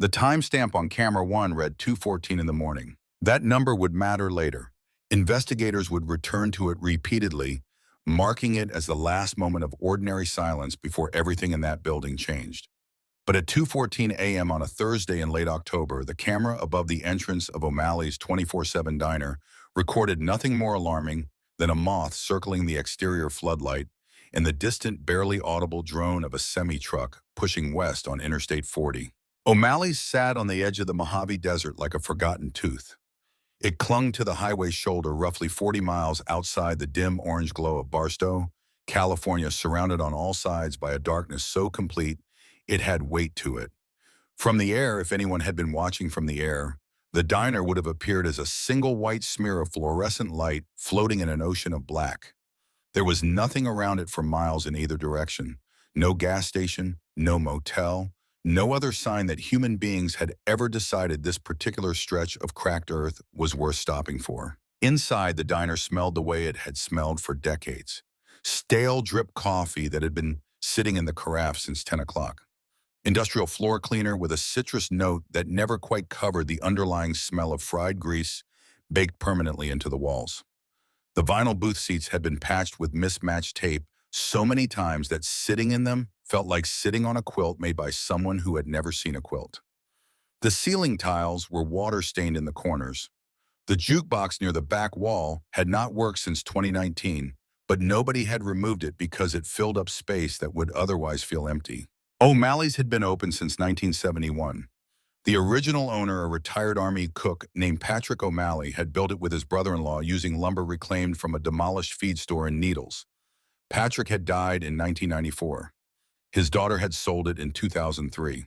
The timestamp on camera 1 read 2:14 in the morning. That number would matter later. Investigators would return to it repeatedly, marking it as the last moment of ordinary silence before everything in that building changed. But at 2:14 a.m. on a Thursday in late October, the camera above the entrance of O'Malley's 24/7 diner recorded nothing more alarming than a moth circling the exterior floodlight and the distant, barely audible drone of a semi-truck pushing west on Interstate 40. O'Malley's sat on the edge of the Mojave Desert like a forgotten tooth. It clung to the highway's shoulder roughly 40 miles outside the dim orange glow of Barstow, California, surrounded on all sides by a darkness so complete it had weight to it. From the air, if anyone had been watching from the air, the diner would have appeared as a single white smear of fluorescent light floating in an ocean of black. There was nothing around it for miles in either direction. No gas station, no motel, no other sign that human beings had ever decided this particular stretch of cracked earth was worth stopping for. Inside, the diner smelled the way it had smelled for decades. Stale drip coffee that had been sitting in the carafe since 10 o'clock. Industrial floor cleaner with a citrus note that never quite covered the underlying smell of fried grease baked permanently into the walls. The vinyl booth seats had been patched with mismatched tape so many times that sitting in them felt like sitting on a quilt made by someone who had never seen a quilt. The ceiling tiles were water-stained in the corners. The jukebox near the back wall had not worked since 2019, but nobody had removed it because it filled up space that would otherwise feel empty. O'Malley's had been open since 1971. The original owner, a retired Army cook named Patrick O'Malley, had built it with his brother-in-law using lumber reclaimed from a demolished feed store in Needles. Patrick had died in 1994. His daughter had sold it in 2003.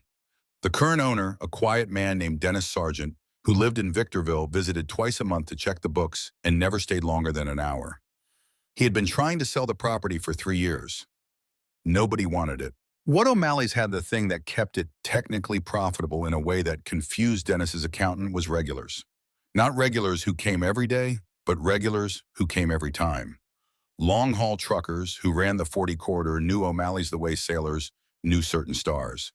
The current owner, a quiet man named Dennis Sargent, who lived in Victorville, visited twice a month to check the books and never stayed longer than an hour. He had been trying to sell the property for 3 years. Nobody wanted it. What O'Malley's had the thing that kept it technically profitable in a way that confused Dennis's accountant was regulars. Not regulars who came every day, but regulars who came every time. Long-haul truckers who ran the 40 corridor knew O'Malley's the way sailors knew certain stars.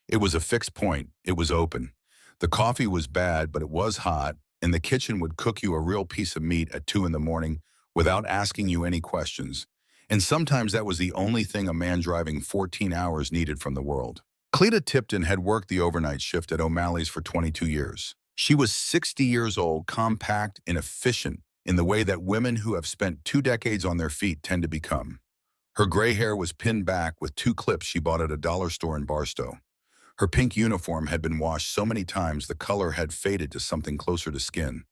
It was a fixed point. It was open. The coffee was bad, but it was hot, and the kitchen would cook you a real piece of meat at 2 in the morning without asking you any questions. And sometimes that was the only thing a man driving 14 hours needed from the world. Cleta Tipton had worked the overnight shift at O'Malley's for 22 years. She was 60 years old, compact and efficient in the way that women who have spent 2 decades on their feet tend to become. Her gray hair was pinned back with 2 clips she bought at a dollar store in Barstow. Her pink uniform had been washed so many times the color had faded to something closer to skin.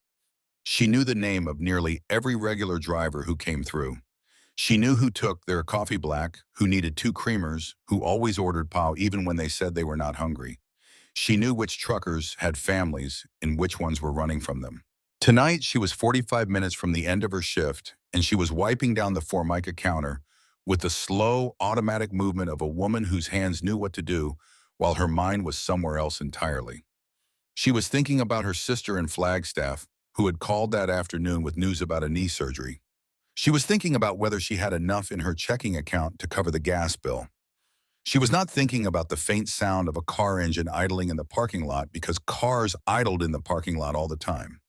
She knew the name of nearly every regular driver who came through. She knew who took their coffee black, who needed 2 creamers, who always ordered pau even when they said they were not hungry. She knew which truckers had families and which ones were running from them. Tonight, she was 45 minutes from the end of her shift, and she was wiping down the Formica counter with the slow, automatic movement of a woman whose hands knew what to do while her mind was somewhere else entirely. She was thinking about her sister in Flagstaff, who had called that afternoon with news about a knee surgery. She was thinking about whether she had enough in her checking account to cover the gas bill. She was not thinking about the faint sound of a car engine idling in the parking lot because cars idled in the parking lot all the time.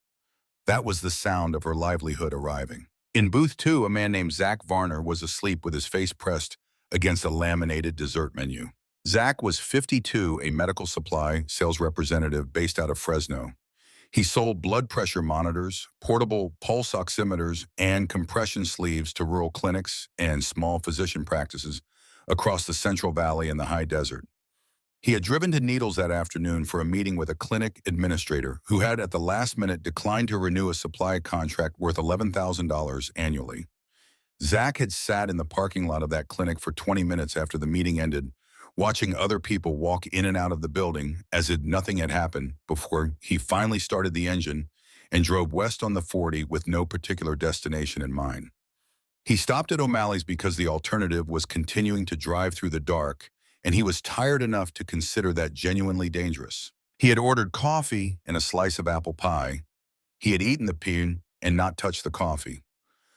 That was the sound of her livelihood arriving. In booth 2, a man named Zach Varner was asleep with his face pressed against a laminated dessert menu. Zach was 52, a medical supply sales representative based out of Fresno. He sold blood pressure monitors, portable pulse oximeters, and compression sleeves to rural clinics and small physician practices across the Central Valley and the high desert. He had driven to Needles that afternoon for a meeting with a clinic administrator who had at the last minute declined to renew a supply contract worth $11,000 annually. Zach had sat in the parking lot of that clinic for 20 minutes after the meeting ended, watching other people walk in and out of the building as if nothing had happened before he finally started the engine and drove west on the 40 with no particular destination in mind. He stopped at O'Malley's because the alternative was continuing to drive through the dark, and he was tired enough to consider that genuinely dangerous. He had ordered coffee and a slice of apple pie. He had eaten the pea and not touched the coffee.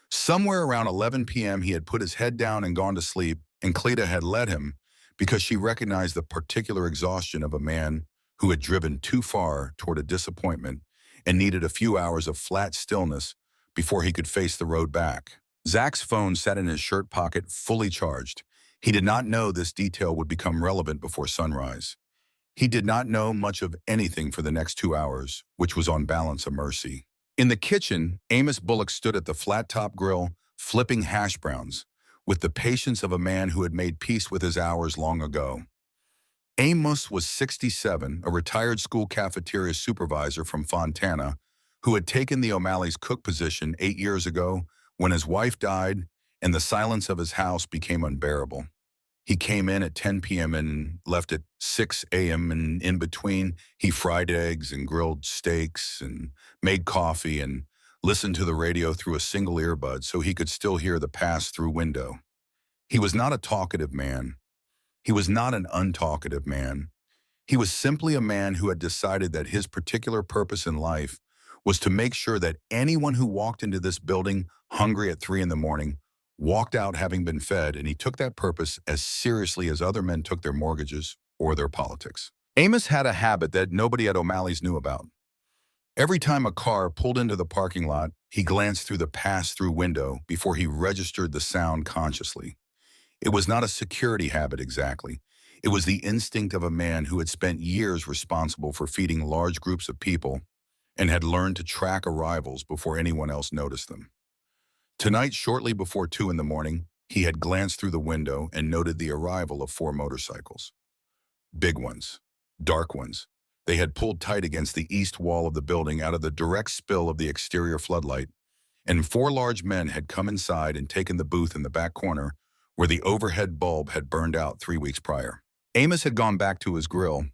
Somewhere around 11 p.m. he had put his head down and gone to sleep, and Cleta had let him because she recognized the particular exhaustion of a man who had driven too far toward a disappointment and needed a few hours of flat stillness before he could face the road back. Zach's phone sat in his shirt pocket, fully charged. He did not know this detail would become relevant before sunrise. He did not know much of anything for the next 2 hours, which was on balance a mercy. In the kitchen, Amos Bullock stood at the flat-top grill, flipping hash browns, with the patience of a man who had made peace with his hours long ago. Amos was 67, a retired school cafeteria supervisor from Fontana, who had taken the O'Malley's cook position 8 years ago when his wife died and the silence of his house became unbearable. He came in at 10 p.m. and left at 6 a.m. and in between, he fried eggs and grilled steaks and made coffee and listened to the radio through a single earbud so he could still hear the pass-through window. He was not a talkative man. He was not an untalkative man. He was simply a man who had decided that his particular purpose in life was to make sure that anyone who walked into this building hungry at 3 in the morning walked out having been fed, and he took that purpose as seriously as other men took their mortgages or their politics. Amos had a habit that nobody at O'Malley's knew about. Every time a car pulled into the parking lot, he glanced through the pass-through window before he registered the sound consciously. It was not a security habit exactly. It was the instinct of a man who had spent years responsible for feeding large groups of people and had learned to track arrivals before anyone else noticed them. Tonight, shortly before 2 in the morning, he had glanced through the window and noted the arrival of 4 motorcycles. Big ones, dark ones. They had pulled tight against the east wall of the building out of the direct spill of the exterior floodlight, and 4 large men had come inside and taken the booth in the back corner where the overhead bulb had burned out 3 weeks prior. Amos had gone back to his grill.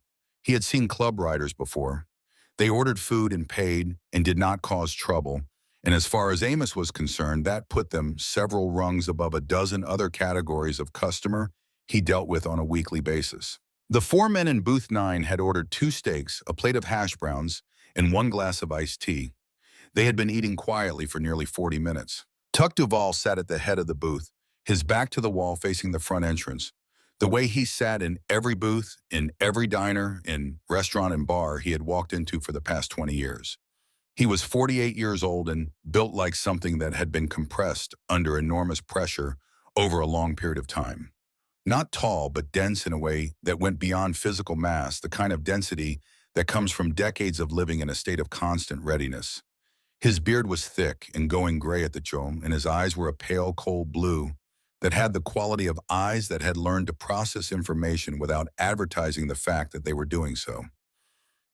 He had seen club riders before. They ordered food and paid and did not cause trouble, and as far as Amos was concerned, that put them several rungs above a dozen other categories of customer he dealt with on a weekly basis. The 4 men in booth 9 had ordered 2 steaks, a plate of hash browns, and 1 glass of iced tea. They had been eating quietly for nearly 40 minutes. Tuck Duval sat at the head of the booth, his back to the wall facing the front entrance. The way he sat in every booth, in every diner, in restaurant and bar he had walked into for the past 20 years. He was 48 years old and built like something that had been compressed under enormous pressure over a long period of time. Not tall, but dense in a way that went beyond physical mass, the kind of density that comes from decades of living in a state of constant readiness. His beard was thick and going gray at the chin, and his eyes were a pale, cold blue that had the quality of eyes that had learned to process information without advertising the fact that they were doing so.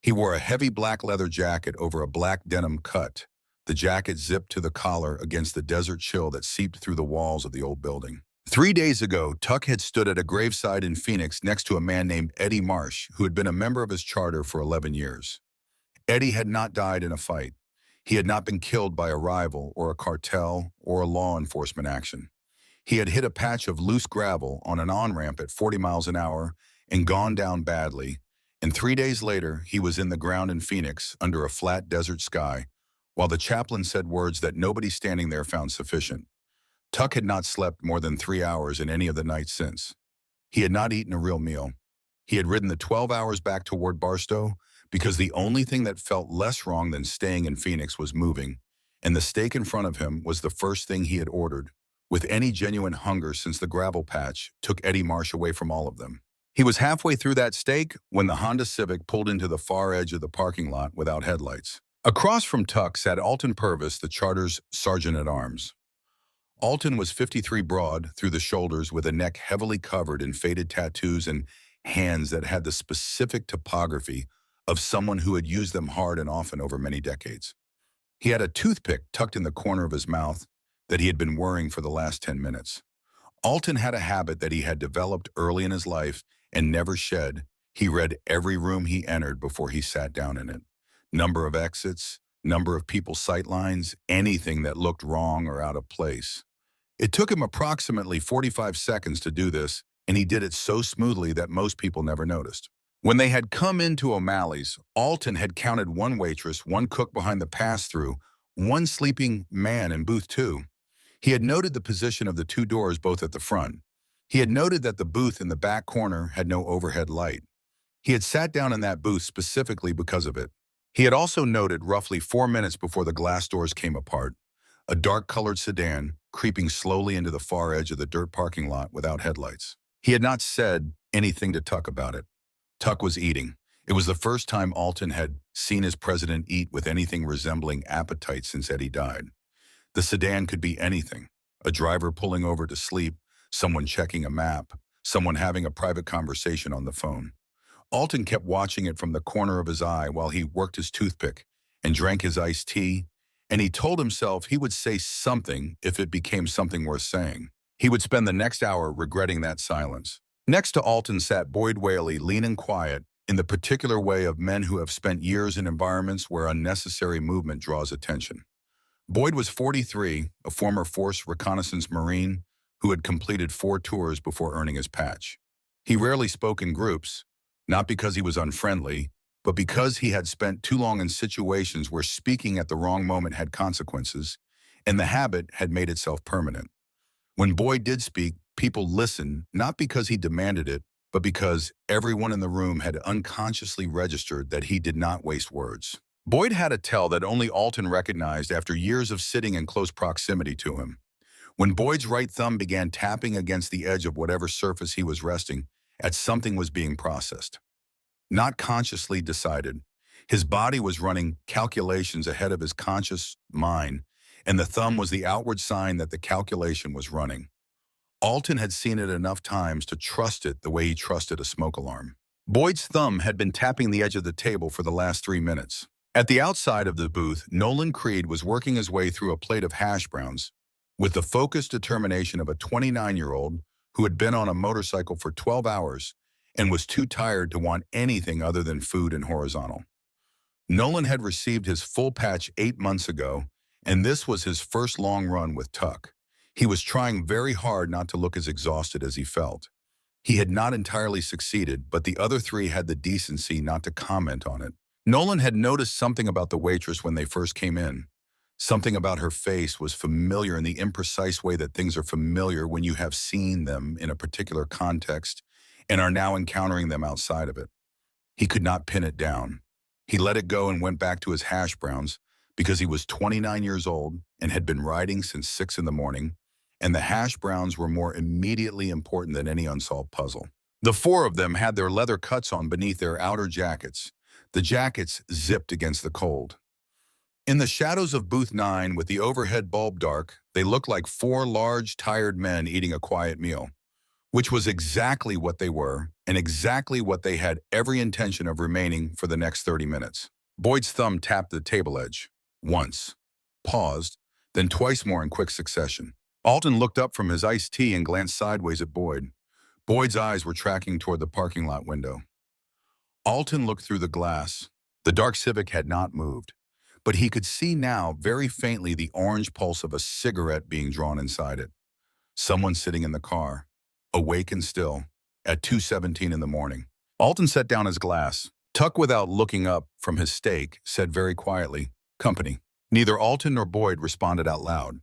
He wore a heavy black leather jacket over a black denim cut, the jacket zipped to the collar against the desert chill that seeped through the walls of the old building. 3 days ago, Tuck had stood at a graveside in Phoenix next to a man named Eddie Marsh, who had been a member of his charter for 11 years. Eddie had not died in a fight. He had not been killed by a rival or a cartel or a law enforcement action. He had hit a patch of loose gravel on an on-ramp at 40 miles an hour and gone down badly, and 3 days later, he was in the ground in Phoenix under a flat desert sky, while the chaplain said words that nobody standing there found sufficient. Tuck had not slept more than 3 hours in any of the nights since. He had not eaten a real meal. He had ridden the 12 hours back toward Barstow because the only thing that felt less wrong than staying in Phoenix was moving, and the steak in front of him was the first thing he had ordered, with any genuine hunger since the gravel patch took Eddie Marsh away from all of them. He was halfway through that steak when the Honda Civic pulled into the far edge of the parking lot without headlights. Across from Tuck sat Alton Purvis, the charter's sergeant-at-arms. Alton was 53 broad through the shoulders with a neck heavily covered in faded tattoos and hands that had the specific topography of someone who had used them hard and often over many decades. He had a toothpick tucked in the corner of his mouth that he had been worrying for the last 10 minutes. Alton had a habit that he had developed early in his life and never shed. He read every room he entered before he sat down in it. Number of exits, number of people's sightlines, anything that looked wrong or out of place. It took him approximately 45 seconds to do this, and he did it so smoothly that most people never noticed. When they had come into O'Malley's, Alton had counted 1 waitress, 1 cook behind the pass-through, 1 sleeping man in booth 2. He had noted the position of the 2 doors both at the front. He had noted that the booth in the back corner had no overhead light. He had sat down in that booth specifically because of it. He had also noted roughly 4 minutes before the glass doors came apart, a dark-colored sedan creeping slowly into the far edge of the dirt parking lot without headlights. He had not said anything to Tuck about it. Tuck was eating. It was the first time Alton had seen his president eat with anything resembling appetite since Eddie died. The sedan could be anything: a driver pulling over to sleep, someone checking a map, someone having a private conversation on the phone. Alton kept watching it from the corner of his eye while he worked his toothpick and drank his iced tea, and he told himself he would say something if it became something worth saying. He would spend the next hour regretting that silence. Next to Alton sat Boyd Whaley, lean and quiet, in the particular way of men who have spent years in environments where unnecessary movement draws attention. Boyd was 43, a former Force Reconnaissance Marine who had completed 4 tours before earning his patch. He rarely spoke in groups, not because he was unfriendly, but because he had spent too long in situations where speaking at the wrong moment had consequences, and the habit had made itself permanent. When Boyd did speak, people listened, not because he demanded it, but because everyone in the room had unconsciously registered that he did not waste words. Boyd had a tell that only Alton recognized after years of sitting in close proximity to him. When Boyd's right thumb began tapping against the edge of whatever surface he was resting, as something was being processed. Not consciously decided. His body was running calculations ahead of his conscious mind, and the thumb was the outward sign that the calculation was running. Alton had seen it enough times to trust it the way he trusted a smoke alarm. Boyd's thumb had been tapping the edge of the table for the last 3 minutes. At the outside of the booth, Nolan Creed was working his way through a plate of hash browns with the focused determination of a 29-year-old who had been on a motorcycle for 12 hours and was too tired to want anything other than food and horizontal. Nolan had received his full patch 8 months ago, and this was his first long run with Tuck. He was trying very hard not to look as exhausted as he felt. He had not entirely succeeded, but the other 3 had the decency not to comment on it. Nolan had noticed something about the waitress when they first came in. Something about her face was familiar in the imprecise way that things are familiar when you have seen them in a particular context and are now encountering them outside of it. He could not pin it down. He let it go and went back to his hash browns because he was 29 years old and had been riding since 6 in the morning, and the hash browns were more immediately important than any unsolved puzzle. The 4 of them had their leather cuts on beneath their outer jackets. The jackets zipped against the cold. In the shadows of Booth 9, with the overhead bulb dark, they looked like 4 large, tired men eating a quiet meal, which was exactly what they were and exactly what they had every intention of remaining for the next 30 minutes. Boyd's thumb tapped the table edge, once, paused, then twice more in quick succession. Alton looked up from his iced tea and glanced sideways at Boyd. Boyd's eyes were tracking toward the parking lot window. Alton looked through the glass. The dark Civic had not moved, but he could see now very faintly the orange pulse of a cigarette being drawn inside it. Someone sitting in the car, awake and still, at 2:17 in the morning. Alton set down his glass. Tuck, without looking up from his steak, said very quietly, "Company." Neither Alton nor Boyd responded out loud.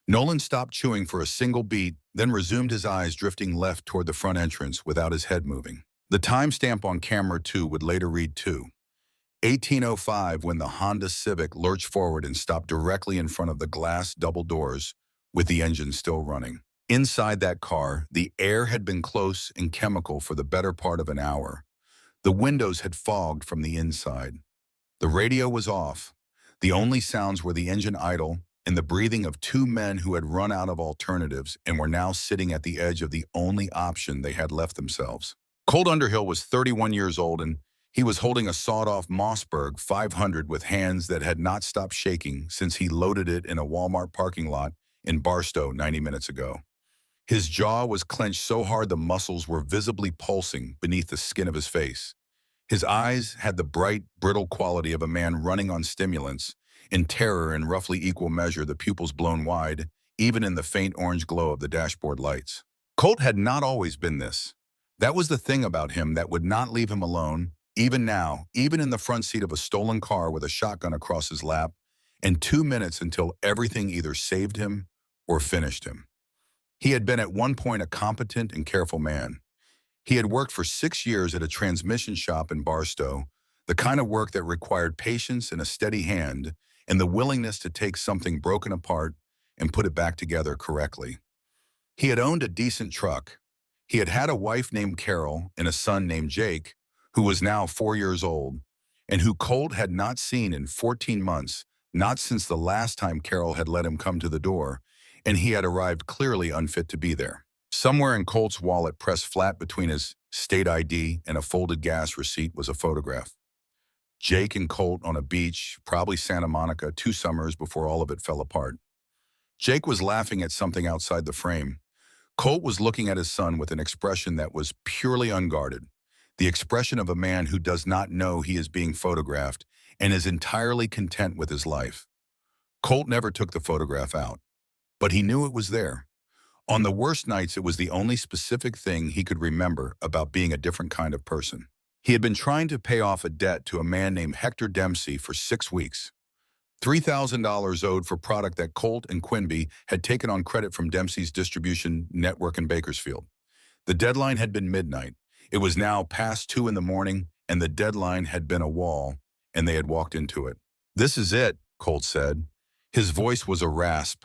Nolan stopped chewing for a single beat, then resumed, his eyes drifting left toward the front entrance without his head moving. The timestamp on camera 2 would later read 2:18:05 when the Honda Civic lurched forward and stopped directly in front of the glass double doors with the engine still running. Inside that car, the air had been close and chemical for the better part of an hour. The windows had fogged from the inside. The radio was off. The only sounds were the engine idle and the breathing of 2 men who had run out of alternatives and were now sitting at the edge of the only option they had left themselves. Colt Underhill was 31 years old, and he was holding a sawed-off Mossberg 500 with hands that had not stopped shaking since he loaded it in a Walmart parking lot in Barstow 90 minutes ago. His jaw was clenched so hard the muscles were visibly pulsing beneath the skin of his face. His eyes had the bright, brittle quality of a man running on stimulants, in terror in roughly equal measure, the pupils blown wide, even in the faint orange glow of the dashboard lights. Colt had not always been this. That was the thing about him that would not leave him alone, even now, even in the front seat of a stolen car with a shotgun across his lap, and 2 minutes until everything either saved him or finished him. He had been at one point a competent and careful man. He had worked for 6 years at a transmission shop in Barstow, the kind of work that required patience and a steady hand, and the willingness to take something broken apart and put it back together correctly. He had owned a decent truck. He had had a wife named Carol and a son named Jake, who was now 4 years old, and who Colt had not seen in 14 months, not since the last time Carol had let him come to the door, and he had arrived clearly unfit to be there. Somewhere in Colt's wallet, pressed flat between his state ID and a folded gas receipt, was a photograph. Jake and Colt on a beach, probably Santa Monica, 2 summers before all of it fell apart. Jake was laughing at something outside the frame. Colt was looking at his son with an expression that was purely unguarded, the expression of a man who does not know he is being photographed and is entirely content with his life. Colt never took the photograph out, but he knew it was there. On the worst nights, it was the only specific thing he could remember about being a different kind of person. He had been trying to pay off a debt to a man named Hector Dempsey for 6 weeks. $3,000 owed for product that Colt and Quimby had taken on credit from Dempsey's distribution network in Bakersfield. The deadline had been midnight. It was now past 2 in the morning, and the deadline had been a wall, and they had walked into it. "This is it," Colt said. His voice was a rasp,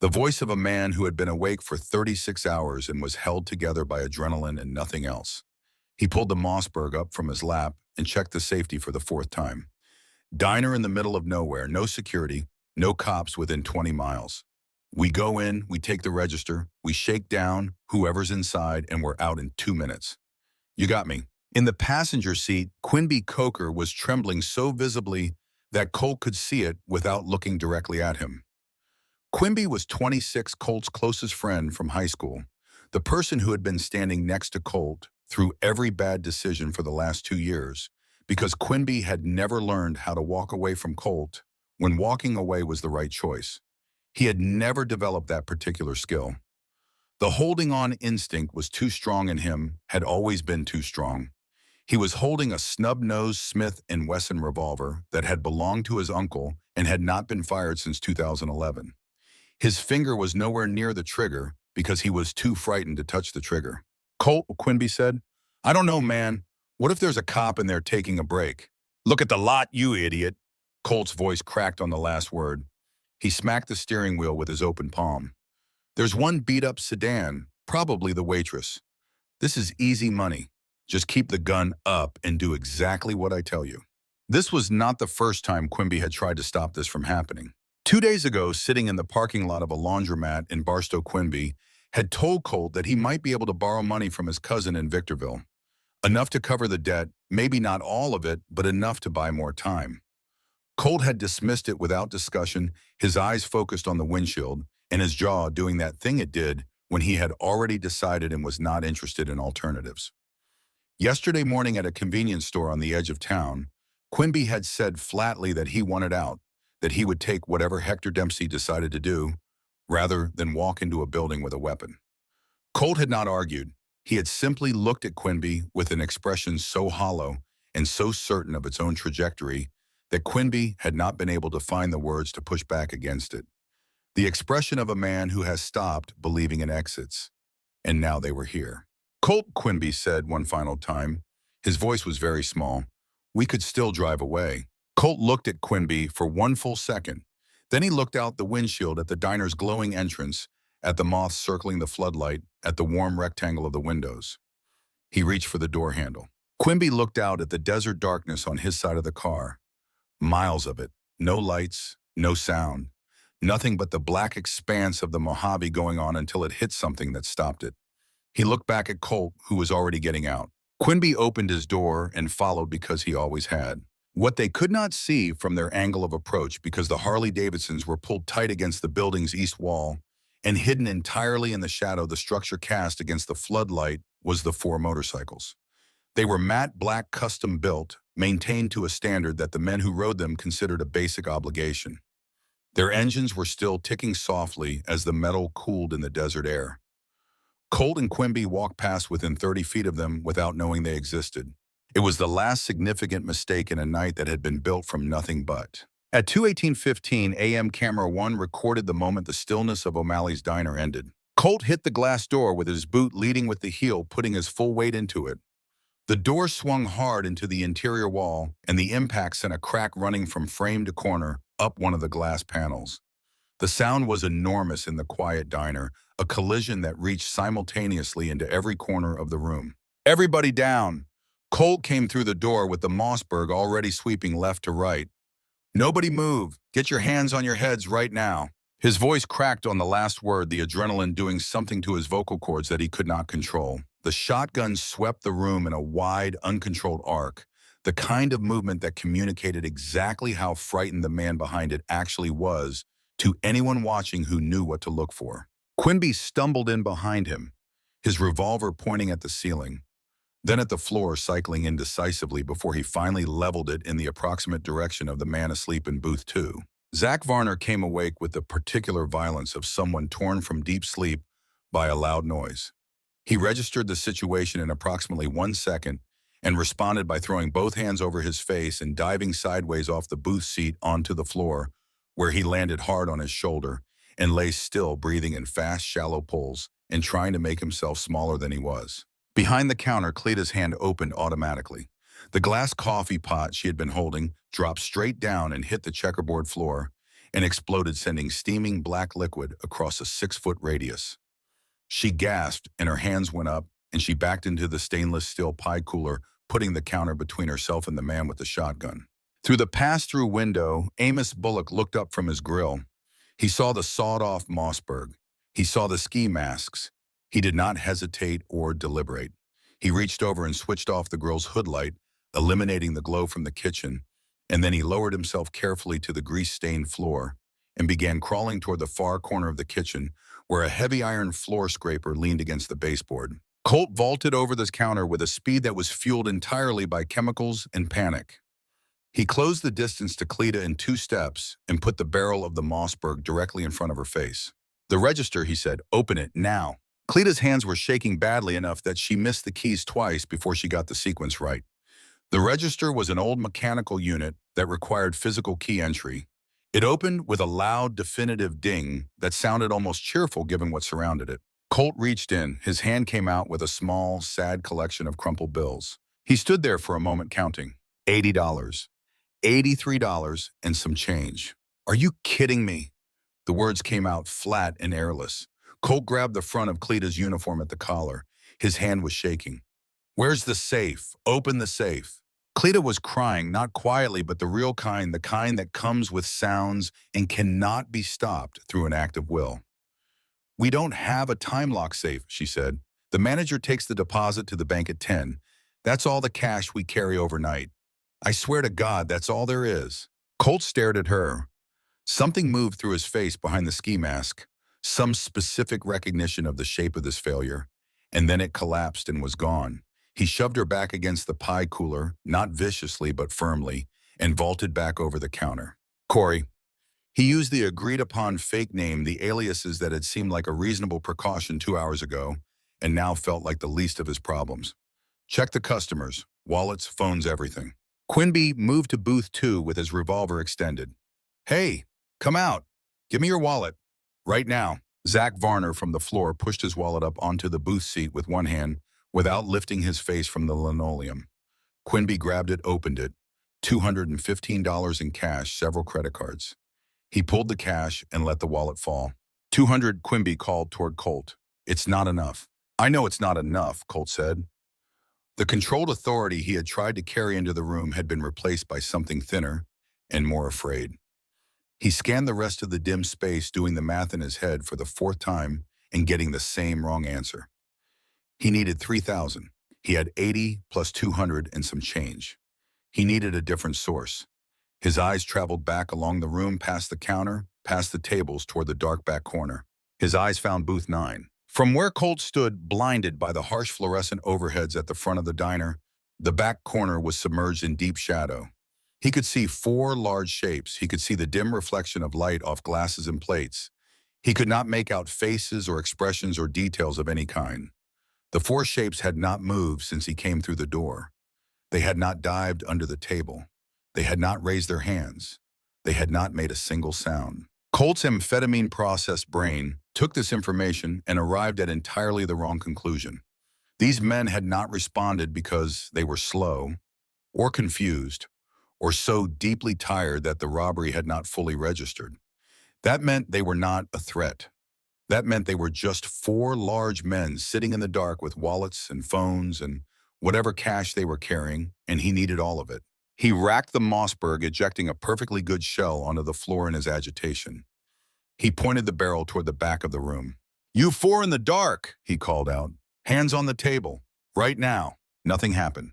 the voice of a man who had been awake for 36 hours and was held together by adrenaline and nothing else. He pulled the Mossberg up from his lap and checked the safety for the 4th time. Diner in the middle of nowhere, no security, no cops within 20 miles. We go in, we take the register, we shake down whoever's inside, and we're out in 2 minutes. You got me. In the passenger seat, Quimby Coker was trembling so visibly that Colt could see it without looking directly at him. Quimby was 26, Colt's closest friend from high school, the person who had been standing next to Colt through every bad decision for the last 2 years, because Quimby had never learned how to walk away from Colt when walking away was the right choice. He had never developed that particular skill. The holding on instinct was too strong in him, had always been too strong. He was holding a snub-nosed Smith & Wesson revolver that had belonged to his uncle and had not been fired since 2011. His finger was nowhere near the trigger because he was too frightened to touch the trigger. "Colt," Quimby said, "I don't know, man. What if there's a cop in there taking a break?" "Look at the lot, you idiot." Colt's voice cracked on the last word. He smacked the steering wheel with his open palm. "There's one beat-up sedan, probably the waitress. This is easy money. Just keep the gun up and do exactly what I tell you." This was not the first time Quimby had tried to stop this from happening. 2 days ago, sitting in the parking lot of a laundromat in Barstow, Quimby had told Colt that he might be able to borrow money from his cousin in Victorville. Enough to cover the debt, maybe not all of it, but enough to buy more time. Colt had dismissed it without discussion, his eyes focused on the windshield, and his jaw doing that thing it did when he had already decided and was not interested in alternatives. Yesterday morning at a convenience store on the edge of town, Quimby had said flatly that he wanted out, that he would take whatever Hector Dempsey decided to do, rather than walk into a building with a weapon. Colt had not argued. He had simply looked at Quimby with an expression so hollow and so certain of its own trajectory that Quimby had not been able to find the words to push back against it. The expression of a man who has stopped believing in exits. And now they were here. "Colt," Quimby said one final time. His voice was very small. "We could still drive away." Colt looked at Quimby for one full second. Then he looked out the windshield at the diner's glowing entrance, at the moths circling the floodlight, at the warm rectangle of the windows. He reached for the door handle. Quimby looked out at the desert darkness on his side of the car. Miles of it. No lights, no sound. Nothing but the black expanse of the Mojave going on until it hit something that stopped it. He looked back at Colt, who was already getting out. Quimby opened his door and followed because he always had. What they could not see from their angle of approach because the Harley-Davidsons were pulled tight against the building's east wall and hidden entirely in the shadow the structure cast against the floodlight was the 4 motorcycles. They were matte black, custom-built, maintained to a standard that the men who rode them considered a basic obligation. Their engines were still ticking softly as the metal cooled in the desert air. Colt and Quimby walked past within 30 feet of them without knowing they existed. It was the last significant mistake in a night that had been built from nothing but. At 2:18:15 a.m., camera 1 recorded the moment the stillness of O'Malley's diner ended. Colt hit the glass door with his boot leading with the heel, putting his full weight into it. The door swung hard into the interior wall, and the impact sent a crack running from frame to corner up one of the glass panels. The sound was enormous in the quiet diner, a collision that reached simultaneously into every corner of the room. "Everybody down!" Colt came through the door with the Mossberg already sweeping left to right. "Nobody move! Get your hands on your heads right now!" His voice cracked on the last word, the adrenaline doing something to his vocal cords that he could not control. The shotgun swept the room in a wide, uncontrolled arc, the kind of movement that communicated exactly how frightened the man behind it actually was to anyone watching who knew what to look for. Quimby stumbled in behind him, his revolver pointing at the ceiling, then at the floor, cycling indecisively before he finally leveled it in the approximate direction of the man asleep in booth 2. Zach Varner came awake with the particular violence of someone torn from deep sleep by a loud noise. He registered the situation in approximately 1 second and responded by throwing both hands over his face and diving sideways off the booth seat onto the floor, where he landed hard on his shoulder and lay still, breathing in fast, shallow pulls and trying to make himself smaller than he was. Behind the counter, Cleta's hand opened automatically. The glass coffee pot she had been holding dropped straight down and hit the checkerboard floor and exploded, sending steaming black liquid across a 6-foot radius. She gasped and her hands went up, and she backed into the stainless steel pie cooler, putting the counter between herself and the man with the shotgun. Through the pass-through window, Amos Bullock looked up from his grill. He saw the sawed-off Mossberg. He saw the ski masks. He did not hesitate or deliberate. He reached over and switched off the grill's hood light, eliminating the glow from the kitchen, and then he lowered himself carefully to the grease-stained floor and began crawling toward the far corner of the kitchen, where a heavy iron floor scraper leaned against the baseboard. Colt vaulted over this counter with a speed that was fueled entirely by chemicals and panic. He closed the distance to Cleta in 2 steps and put the barrel of the Mossberg directly in front of her face. "The register," he said. "Open it, now." Cleta's hands were shaking badly enough that she missed the keys twice before she got the sequence right. The register was an old mechanical unit that required physical key entry. It opened with a loud, definitive ding that sounded almost cheerful given what surrounded it. Colt reached in. His hand came out with a small, sad collection of crumpled bills. He stood there for a moment counting. $80. $83 and some change. "Are you kidding me?" The words came out flat and airless. Colt grabbed the front of Cleta's uniform at the collar. His hand was shaking. "Where's the safe? Open the safe." Cleta was crying, not quietly, but the real kind, the kind that comes with sounds and cannot be stopped through an act of will. "We don't have a time lock safe," she said. "The manager takes the deposit to the bank at 10. That's all the cash we carry overnight. I swear to God, that's all there is." Colt stared at her. Something moved through his face behind the ski mask, some specific recognition of the shape of this failure, and then it collapsed and was gone. He shoved her back against the pie cooler, not viciously but firmly, and vaulted back over the counter. "Corey." He used the agreed-upon fake name, the aliases that had seemed like a reasonable precaution 2 hours ago, and now felt like the least of his problems. "Check the customers, wallets, phones, everything." Quimby moved to booth 2 with his revolver extended. "Hey, come out. Give me your wallet. Right now." Zach Varner from the floor pushed his wallet up onto the booth seat with one hand without lifting his face from the linoleum. Quimby grabbed it, opened it. $215 in cash, several credit cards. He pulled the cash and let the wallet fall. 200, Quimby called toward Colt. "It's not enough." "I know it's not enough," Colt said. The controlled authority he had tried to carry into the room had been replaced by something thinner and more afraid. He scanned the rest of the dim space, doing the math in his head for the 4th time and getting the same wrong answer. He needed 3,000. He had 80 plus 200 and some change. He needed a different source. His eyes traveled back along the room, past the counter, past the tables, toward the dark back corner. His eyes found booth 9. From where Colt stood, blinded by the harsh fluorescent overheads at the front of the diner, the back corner was submerged in deep shadow. He could see 4 large shapes. He could see the dim reflection of light off glasses and plates. He could not make out faces or expressions or details of any kind. The 4 shapes had not moved since he came through the door. They had not dived under the table. They had not raised their hands. They had not made a single sound. Colt's amphetamine-processed brain took this information and arrived at entirely the wrong conclusion. These men had not responded because they were slow or confused or so deeply tired that the robbery had not fully registered. That meant they were not a threat. That meant they were just four large men sitting in the dark with wallets and phones and whatever cash they were carrying, and he needed all of it. He racked the Mossberg, ejecting a perfectly good shell onto the floor in his agitation. He pointed the barrel toward the back of the room. "You four in the dark," he called out. "Hands on the table. Right now." Nothing happened.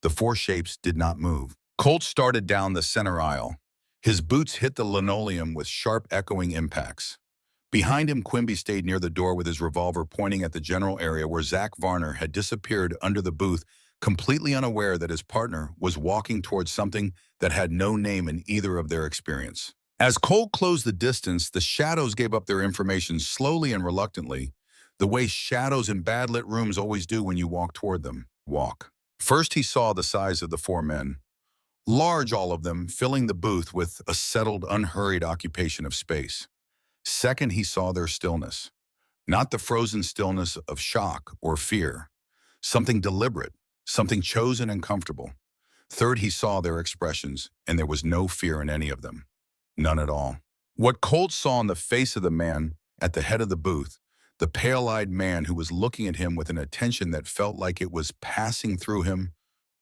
The four shapes did not move. Colt started down the center aisle. His boots hit the linoleum with sharp echoing impacts. Behind him, Quimby stayed near the door with his revolver pointing at the general area where Zach Varner had disappeared under the booth, completely unaware that his partner was walking towards something that had no name in either of their experience. As Colt closed the distance, the shadows gave up their information slowly and reluctantly, the way shadows in bad-lit rooms always do when you walk toward them. Walk. First, he saw the size of the four men. Large, all of them, filling the booth with a settled, unhurried occupation of space. Second, he saw their stillness. Not the frozen stillness of shock or fear. Something deliberate, something chosen and comfortable. Third, he saw their expressions, and there was no fear in any of them. None at all. What Colt saw on the face of the man at the head of the booth, the pale-eyed man who was looking at him with an attention that felt like it was passing through him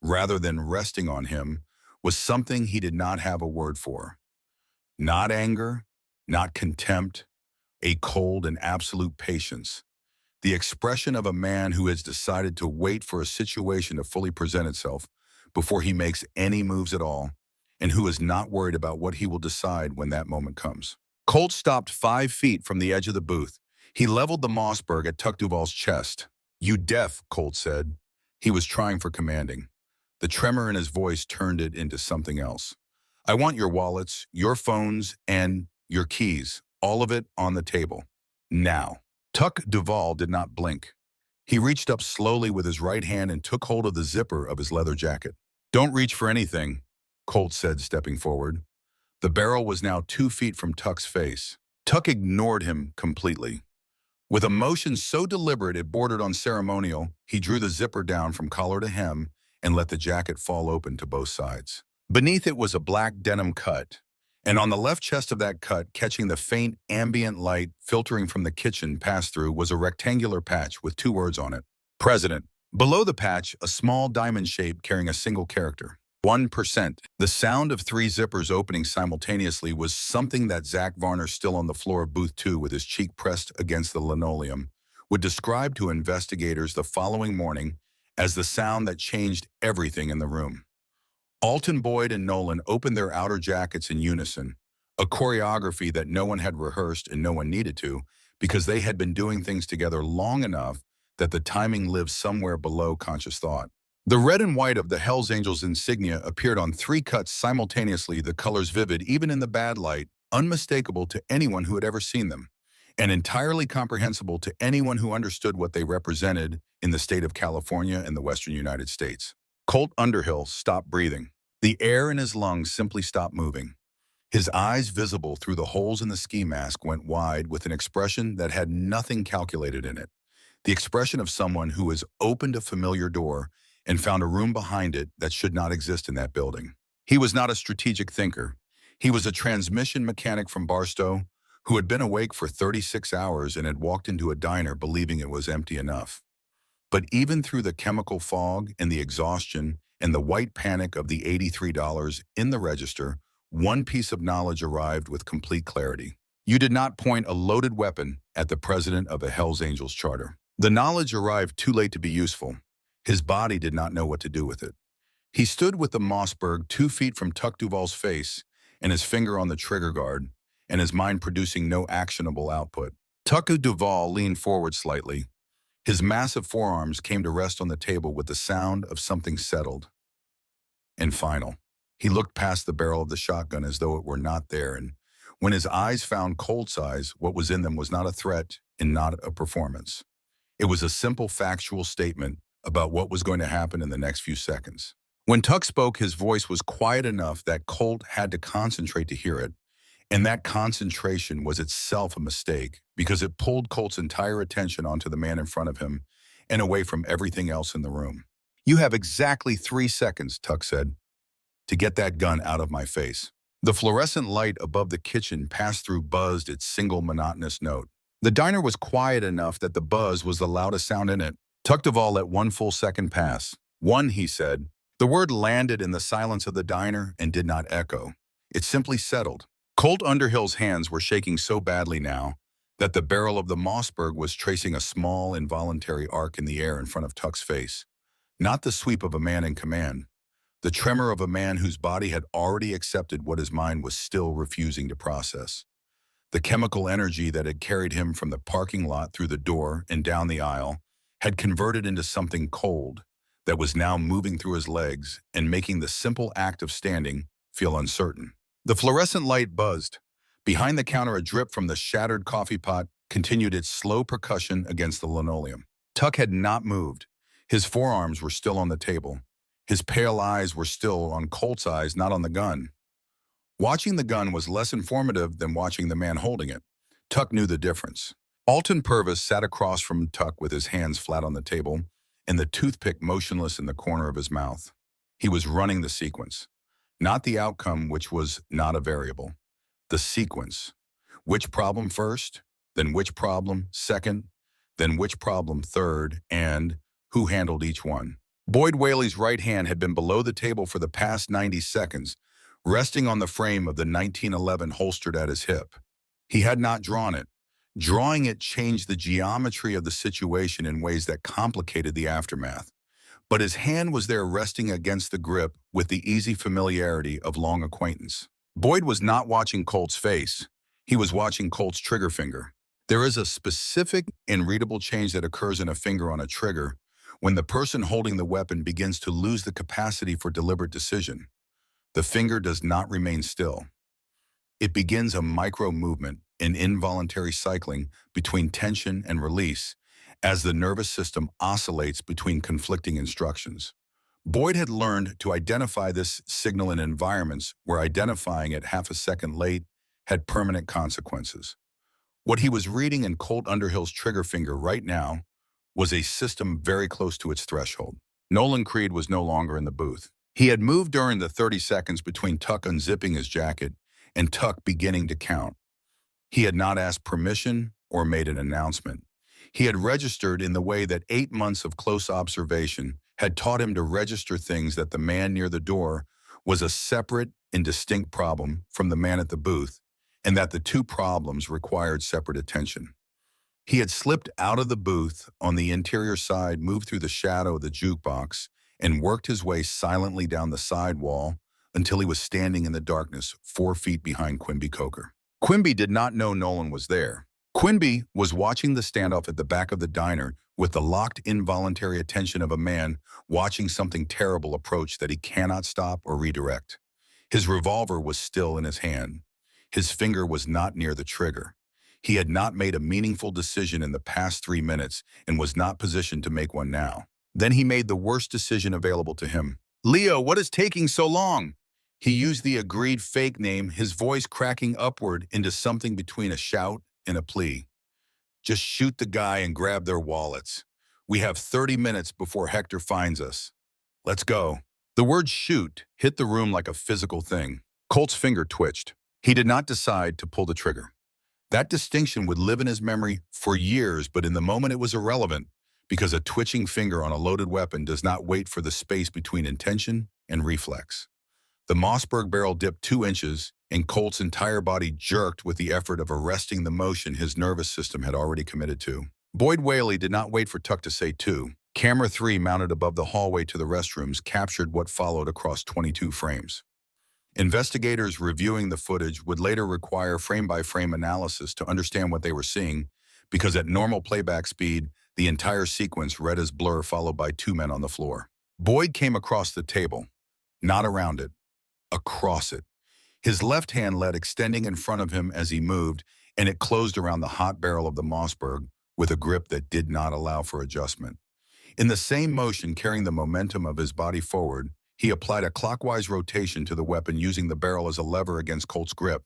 rather than resting on him, was something he did not have a word for. Not anger, not contempt, a cold and absolute patience. The expression of a man who has decided to wait for a situation to fully present itself before he makes any moves at all, and who is not worried about what he will decide when that moment comes. Colt stopped 5 feet from the edge of the booth. He leveled the Mossberg at Tuck Duvall's chest. "You deaf," Colt said. He was trying for commanding. The tremor in his voice turned it into something else. "I want your wallets, your phones, and your keys, all of it on the table. Now." Tuck Duvall did not blink. He reached up slowly with his right hand and took hold of the zipper of his leather jacket. "Don't reach for anything," Colt said, stepping forward. The barrel was now 2 feet from Tuck's face. Tuck ignored him completely. With a motion so deliberate it bordered on ceremonial, he drew the zipper down from collar to hem and let the jacket fall open to both sides. Beneath it was a black denim cut, and on the left chest of that cut, catching the faint ambient light filtering from the kitchen pass-through, was a rectangular patch with 2 words on it: President. Below the patch, a small diamond shape carrying a single character: 1%. The sound of 3 zippers opening simultaneously was something that Zach Varner, still on the floor of booth 2 with his cheek pressed against the linoleum, would describe to investigators the following morning as the sound that changed everything in the room. Alton Boyd and Nolan opened their outer jackets in unison, a choreography that no one had rehearsed and no one needed to, because they had been doing things together long enough that the timing lived somewhere below conscious thought. The red and white of the Hells Angels insignia appeared on 3 cuts simultaneously, the colors vivid even in the bad light, unmistakable to anyone who had ever seen them, and entirely comprehensible to anyone who understood what they represented in the state of California and the western United States. Colt Underhill stopped breathing. The air in his lungs simply stopped moving. His eyes, visible through the holes in the ski mask, went wide with an expression that had nothing calculated in it. The expression of someone who has opened a familiar door and found a room behind it that should not exist in that building. He was not a strategic thinker. He was a transmission mechanic from Barstow who had been awake for 36 hours and had walked into a diner believing it was empty enough. But even through the chemical fog and the exhaustion and the white panic of the $83 in the register, one piece of knowledge arrived with complete clarity. You did not point a loaded weapon at the president of the Hells Angels charter. The knowledge arrived too late to be useful. His body did not know what to do with it. He stood with the Mossberg 2 feet from Tuck Duvall's face and his finger on the trigger guard, and his mind producing no actionable output. Tuck Duvall leaned forward slightly. His massive forearms came to rest on the table with the sound of something settled and final. He looked past the barrel of the shotgun as though it were not there, and when his eyes found Colt's eyes, what was in them was not a threat and not a performance. It was a simple factual statement about what was going to happen in the next few seconds. When Tuck spoke, his voice was quiet enough that Colt had to concentrate to hear it, And that concentration was itself a mistake because it pulled Colt's entire attention onto the man in front of him and away from everything else in the room. "You have exactly 3 seconds," Tuck said, "to get that gun out of my face." The fluorescent light above the kitchen passed through buzzed its single monotonous note. The diner was quiet enough that the buzz was the loudest sound in it. Tuck Duvall let 1 full second pass. "One," he said. The word landed in the silence of the diner and did not echo. It simply settled. Colt Underhill's hands were shaking so badly now that the barrel of the Mossberg was tracing a small, involuntary arc in the air in front of Tuck's face. Not the sweep of a man in command, the tremor of a man whose body had already accepted what his mind was still refusing to process. The chemical energy that had carried him from the parking lot through the door and down the aisle had converted into something cold that was now moving through his legs and making the simple act of standing feel uncertain. The fluorescent light buzzed. Behind the counter, a drip from the shattered coffee pot continued its slow percussion against the linoleum. Tuck had not moved. His forearms were still on the table. His pale eyes were still on Colt's eyes, not on the gun. Watching the gun was less informative than watching the man holding it. Tuck knew the difference. Alton Purvis sat across from Tuck with his hands flat on the table and the toothpick motionless in the corner of his mouth. He was running the sequence. Not the outcome, which was not a variable. The sequence. Which problem first, then which problem second, then which problem third, and who handled each one. Boyd Whaley's right hand had been below the table for the past 90 seconds, resting on the frame of the 1911 holstered at his hip. He had not drawn it. Drawing it changed the geometry of the situation in ways that complicated the aftermath. But his hand was there resting against the grip with the easy familiarity of long acquaintance. Boyd was not watching Colt's face. He was watching Colt's trigger finger. There is a specific and readable change that occurs in a finger on a trigger when the person holding the weapon begins to lose the capacity for deliberate decision. The finger does not remain still. It begins a micro-movement, an involuntary cycling between tension and release as the nervous system oscillates between conflicting instructions. Boyd had learned to identify this signal in environments where identifying it half a second late had permanent consequences. What he was reading in Colt Underhill's trigger finger right now was a system very close to its threshold. Nolan Creed was no longer in the booth. He had moved during the 30 seconds between Tuck unzipping his jacket and Tuck beginning to count. He had not asked permission or made an announcement. He had registered in the way that 8 months of close observation had taught him to register things that the man near the door was a separate and distinct problem from the man at the booth, and that the two problems required separate attention. He had slipped out of the booth on the interior side, moved through the shadow of the jukebox, and worked his way silently down the side wall until he was standing in the darkness 4 feet behind Quimby Coker. Quimby did not know Nolan was there. Quimby was watching the standoff at the back of the diner with the locked involuntary attention of a man watching something terrible approach that he cannot stop or redirect. His revolver was still in his hand. His finger was not near the trigger. He had not made a meaningful decision in the past 3 minutes and was not positioned to make one now. Then he made the worst decision available to him. "Leo, what is taking so long?" He used the agreed fake name, his voice cracking upward into something between a shout and a plea. "Just shoot the guy and grab their wallets. We have 30 minutes before Hector finds us. Let's go." The word shoot hit the room like a physical thing. Colt's finger twitched. He did not decide to pull the trigger. That distinction would live in his memory for years, but in the moment it was irrelevant because a twitching finger on a loaded weapon does not wait for the space between intention and reflex. The Mossberg barrel dipped 2 inches, and Colt's entire body jerked with the effort of arresting the motion his nervous system had already committed to. Boyd Whaley did not wait for Tuck to say two. Camera 3 mounted above the hallway to the restrooms captured what followed across 22 frames. Investigators reviewing the footage would later require frame-by-frame analysis to understand what they were seeing, because at normal playback speed, the entire sequence read as blur followed by 2 men on the floor. Boyd came across the table, not around it, across it. His left hand led extending in front of him as he moved, and it closed around the hot barrel of the Mossberg with a grip that did not allow for adjustment. In the same motion carrying the momentum of his body forward, he applied a clockwise rotation to the weapon using the barrel as a lever against Colt's grip.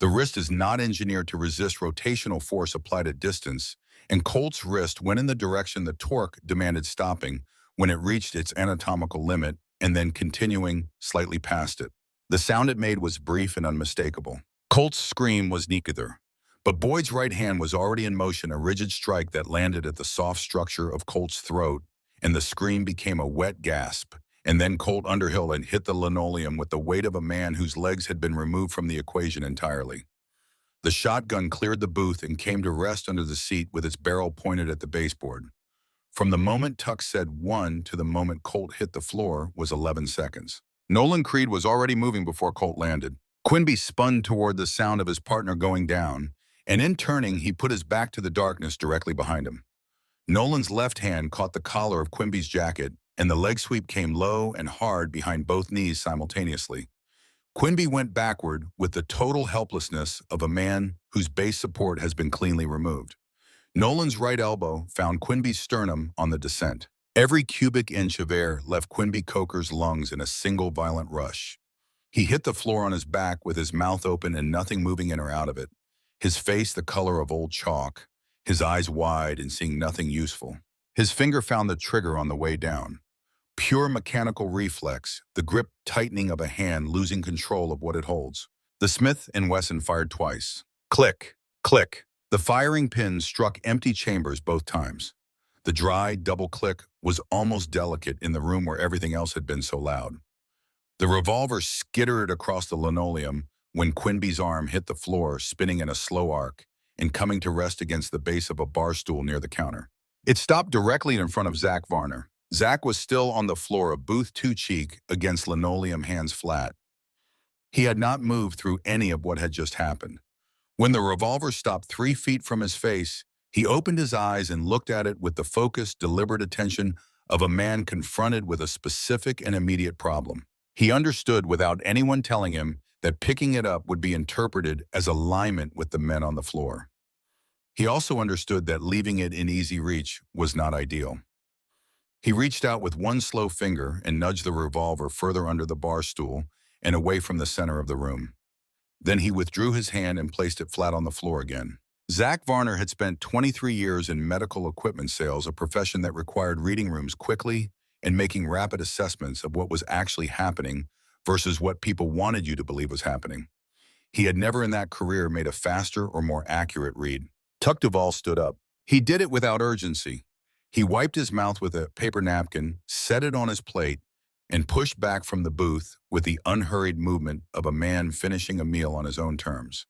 The wrist is not engineered to resist rotational force applied at distance, and Colt's wrist went in the direction the torque demanded stopping when it reached its anatomical limit and then continuing slightly past it. The sound it made was brief and unmistakable. Colt's scream was neither, but Boyd's right hand was already in motion, a rigid strike that landed at the soft structure of Colt's throat, and the scream became a wet gasp. And then Colt Underhill had hit the linoleum with the weight of a man whose legs had been removed from the equation entirely. The shotgun cleared the booth and came to rest under the seat with its barrel pointed at the baseboard. From the moment Tuck said one to the moment Colt hit the floor was 11 seconds. Nolan Creed was already moving before Colt landed. Quimby spun toward the sound of his partner going down, and in turning, he put his back to the darkness directly behind him. Nolan's left hand caught the collar of Quimby's jacket, and the leg sweep came low and hard behind both knees simultaneously. Quimby went backward with the total helplessness of a man whose base support has been cleanly removed. Nolan's right elbow found Quimby's sternum on the descent. Every cubic inch of air left Quimby Coker's lungs in a single violent rush. He hit the floor on his back with his mouth open and nothing moving in or out of it, his face the color of old chalk, his eyes wide and seeing nothing useful. His finger found the trigger on the way down. Pure mechanical reflex, the grip tightening of a hand losing control of what it holds. The Smith & Wesson fired twice. Click, click. The firing pin struck empty chambers both times. The dry double click was almost delicate in the room where everything else had been so loud. The revolver skittered across the linoleum when Quimby's arm hit the floor, spinning in a slow arc and coming to rest against the base of a bar stool near the counter. It stopped directly in front of Zach Varner. Zach was still on the floor, a booth two cheek against linoleum, hands flat. He had not moved through any of what had just happened. When the revolver stopped 3 feet from his face, he opened his eyes and looked at it with the focused, deliberate attention of a man confronted with a specific and immediate problem. He understood without anyone telling him that picking it up would be interpreted as alignment with the men on the floor. He also understood that leaving it in easy reach was not ideal. He reached out with one slow finger and nudged the revolver further under the bar stool and away from the center of the room. Then he withdrew his hand and placed it flat on the floor again. Zach Varner had spent 23 years in medical equipment sales, a profession that required reading rooms quickly and making rapid assessments of what was actually happening versus what people wanted you to believe was happening. He had never in that career made a faster or more accurate read. Tuck Duvall stood up. He did it without urgency. He wiped his mouth with a paper napkin, set it on his plate, and pushed back from the booth with the unhurried movement of a man finishing a meal on his own terms.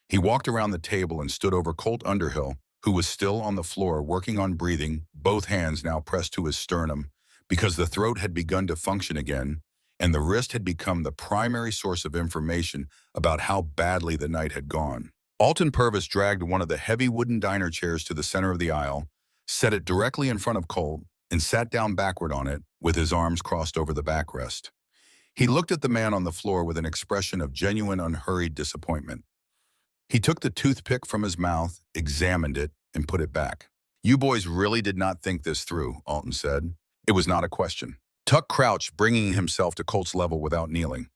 He walked around the table and stood over Colt Underhill, who was still on the floor working on breathing, both hands now pressed to his sternum, because the throat had begun to function again, and the wrist had become the primary source of information about how badly the night had gone. Alton Purvis dragged one of the heavy wooden diner chairs to the center of the aisle, set it directly in front of Colt, and sat down backward on it with his arms crossed over the backrest. He looked at the man on the floor with an expression of genuine, unhurried disappointment. He took the toothpick from his mouth, examined it, and put it back. "You boys really did not think this through," Alton said. It was not a question. Tuck crouched, bringing himself to Colt's level without kneeling.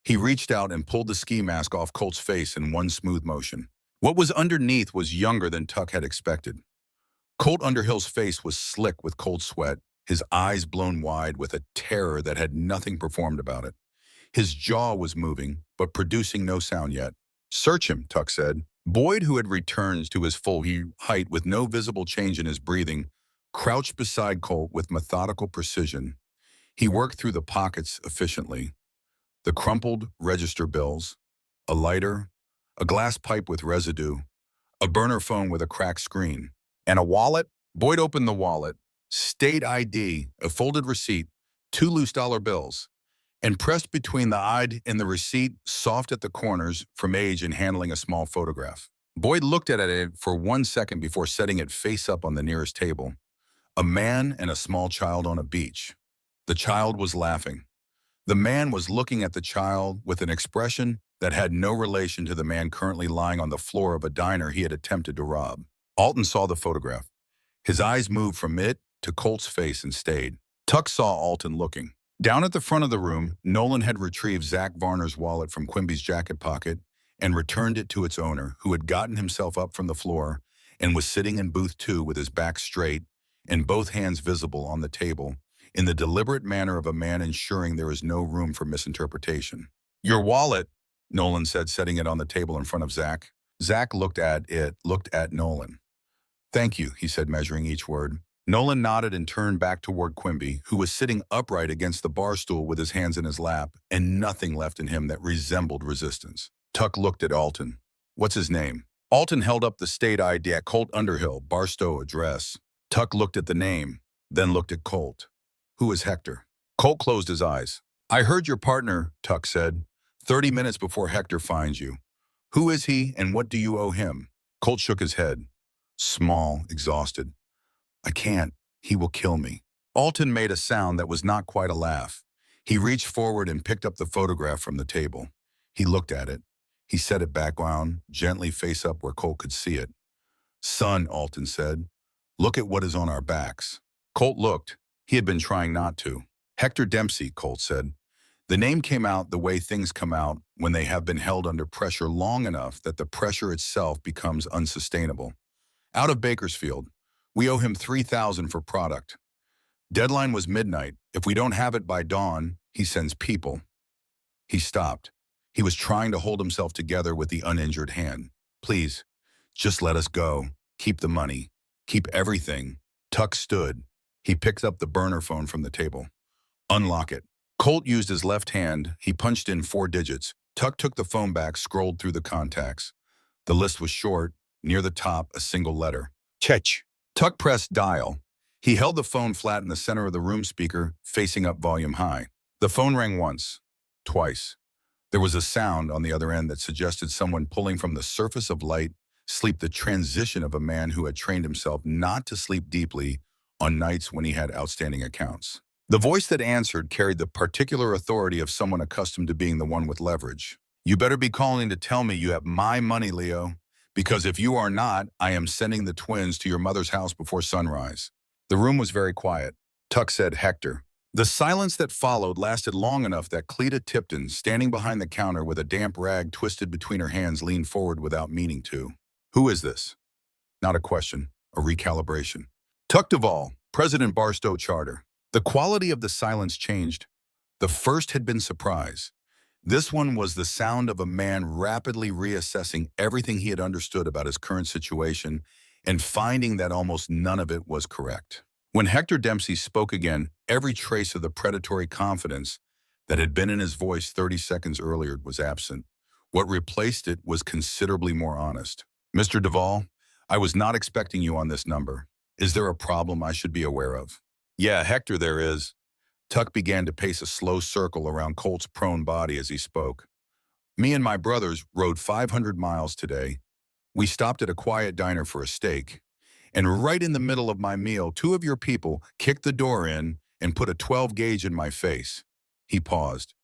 He reached out and pulled the ski mask off Colt's face in one smooth motion. What was underneath was younger than Tuck had expected. Colt Underhill's face was slick with cold sweat, his eyes blown wide with a terror that had nothing performed about it. His jaw was moving, but producing no sound yet. "Search him," Tuck said. Boyd, who had returned to his full height with no visible change in his breathing, crouched beside Colt with methodical precision. He worked through the pockets efficiently. The crumpled register bills, a lighter, a glass pipe with residue, a burner phone with a cracked screen, and a wallet. Boyd opened the wallet, state ID, a folded receipt, 2 loose dollar bills, and pressed between the ID and the receipt, soft at the corners from age and handling a small photograph. Boyd looked at it for 1 second before setting it face up on the nearest table. A man and a small child on a beach. The child was laughing. The man was looking at the child with an expression that had no relation to the man currently lying on the floor of a diner he had attempted to rob. Alton saw the photograph. His eyes moved from it to Colt's face and stayed. Tuck saw Alton looking. Down at the front of the room, Nolan had retrieved Zach Varner's wallet from Quimby's jacket pocket and returned it to its owner, who had gotten himself up from the floor and was sitting in booth 2 with his back straight and both hands visible on the table, in the deliberate manner of a man ensuring there is no room for misinterpretation. "Your wallet," Nolan said, setting it on the table in front of Zach. Zach looked at Nolan. "Thank you," he said, measuring each word. Nolan nodded and turned back toward Quimby, who was sitting upright against the bar stool with his hands in his lap and nothing left in him that resembled resistance. Tuck looked at Alton. "What's his name?" Alton held up the state ID at Colt Underhill, Barstow address. Tuck looked at the name, then looked at Colt. "Who is Hector?" Colt closed his eyes. "I heard your partner," Tuck said, 30 minutes before Hector finds you. Who is he and what do you owe him?" Colt shook his head. Small, exhausted. "I can't. He will kill me." Alton made a sound that was not quite a laugh. He reached forward and picked up the photograph from the table. He looked at it. He set it back down, gently face up where Colt could see it. "Son," Alton said, "look at what is on our backs." Colt looked. He had been trying not to. "Hector Dempsey," Colt said. The name came out the way things come out when they have been held under pressure long enough that the pressure itself becomes unsustainable. "Out of Bakersfield. We owe him $3,000 for product. Deadline was midnight. If we don't have it by dawn, he sends people." He stopped. He was trying to hold himself together with the uninjured hand. "Please, just let us go. Keep the money. Keep everything." Tuck stood. He picked up the burner phone from the table. "Unlock it." Colt used his left hand. He punched in 4 digits. Tuck took the phone back, scrolled through the contacts. The list was short. Near the top, a single letter. Chech. Tuck pressed dial. He held the phone flat in the center of the room speaker, facing up volume high. The phone rang once, twice. There was a sound on the other end that suggested someone pulling from the surface of light, sleep, the transition of a man who had trained himself not to sleep deeply on nights when he had outstanding accounts. The voice that answered carried the particular authority of someone accustomed to being the one with leverage. "You better be calling to tell me you have my money, Leo. Because if you are not, I am sending the twins to your mother's house before sunrise." The room was very quiet. Tuck said, "Hector." The silence that followed lasted long enough that Cleta Tipton, standing behind the counter with a damp rag twisted between her hands, leaned forward without meaning to. "Who is this?" Not a question, a recalibration. "Tuck Duvall, President Barstow Charter." The quality of the silence changed. The first had been surprise. This one was the sound of a man rapidly reassessing everything he had understood about his current situation and finding that almost none of it was correct. When Hector Dempsey spoke again, every trace of the predatory confidence that had been in his voice 30 seconds earlier was absent. What replaced it was considerably more honest. "Mr. Duvall, I was not expecting you on this number. Is there a problem I should be aware of?" "Yeah, Hector, there is." Tuck began to pace a slow circle around Colt's prone body as he spoke. "Me and my brothers rode 500 miles today. We stopped at a quiet diner for a steak. And right in the middle of my meal, 2 of your people kicked the door in and put a 12 gauge in my face." He paused.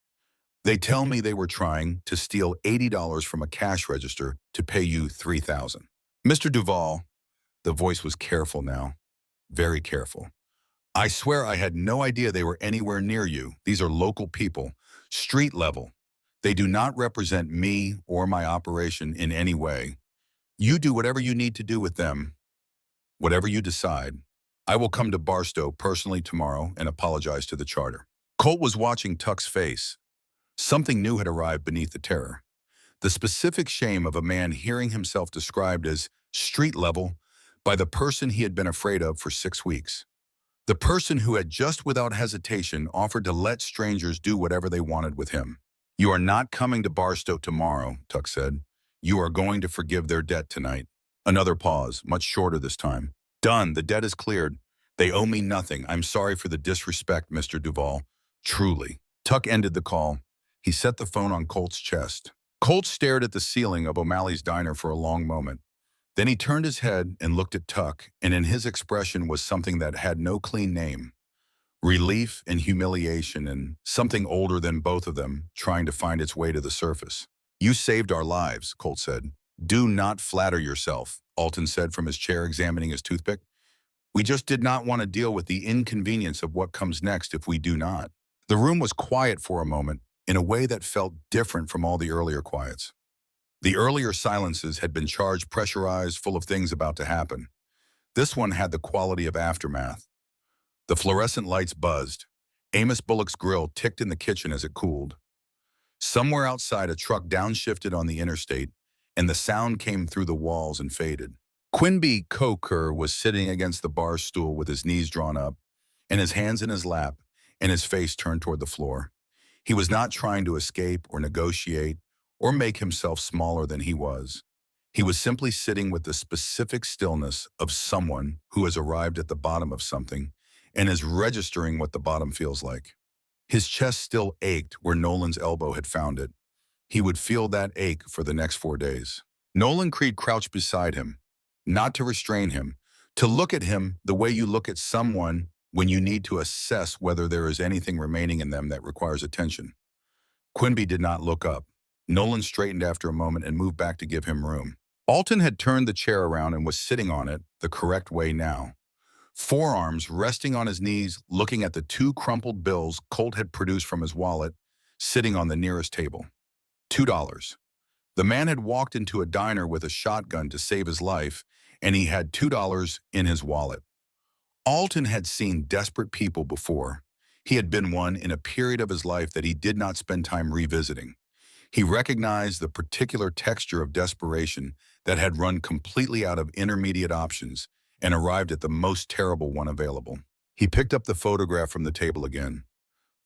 "They tell me they were trying to steal $80 from a cash register to pay you $3,000. "Mr. Duvall," the voice was careful now, very careful. "I swear I had no idea they were anywhere near you. These are local people, street level. They do not represent me or my operation in any way. You do whatever you need to do with them, whatever you decide. I will come to Barstow personally tomorrow and apologize to the charter." Colt was watching Tuck's face. Something new had arrived beneath the terror. The specific shame of a man hearing himself described as street level by the person he had been afraid of for 6 weeks. The person who had just without hesitation offered to let strangers do whatever they wanted with him. "You are not coming to Barstow tomorrow," Tuck said. "You are going to forgive their debt tonight." Another pause, much shorter this time. "Done. The debt is cleared. They owe me nothing. I'm sorry for the disrespect, Mr. Duvall. Truly." Tuck ended the call. He set the phone on Colt's chest. Colt stared at the ceiling of O'Malley's diner for a long moment. Then he turned his head and looked at Tuck, and in his expression was something that had no clean name. Relief and humiliation, and something older than both of them, trying to find its way to the surface. "You saved our lives," Colt said. "Do not flatter yourself," Alton said from his chair, examining his toothpick. "We just did not want to deal with the inconvenience of what comes next if we do not." The room was quiet for a moment, in a way that felt different from all the earlier quiets. The earlier silences had been charged, pressurized, full of things about to happen. This one had the quality of aftermath. The fluorescent lights buzzed. Amos Bullock's grill ticked in the kitchen as it cooled. Somewhere outside, a truck downshifted on the interstate, and the sound came through the walls and faded. Quinby Coker was sitting against the bar stool with his knees drawn up, and his hands in his lap, and his face turned toward the floor. He was not trying to escape or negotiate or make himself smaller than he was. He was simply sitting with the specific stillness of someone who has arrived at the bottom of something and is registering what the bottom feels like. His chest still ached where Nolan's elbow had found it. He would feel that ache for the next 4 days. Nolan Creed crouched beside him, not to restrain him, to look at him the way you look at someone when you need to assess whether there is anything remaining in them that requires attention. Quinby did not look up. Nolan straightened after a moment and moved back to give him room. Alton had turned the chair around and was sitting on it the correct way now. Forearms resting on his knees, looking at the 2 crumpled bills Colt had produced from his wallet, sitting on the nearest table. $2. The man had walked into a diner with a shotgun to save his life, and he had $2 in his wallet. Alton had seen desperate people before. He had been one in a period of his life that he did not spend time revisiting. He recognized the particular texture of desperation that had run completely out of intermediate options and arrived at the most terrible one available. He picked up the photograph from the table again.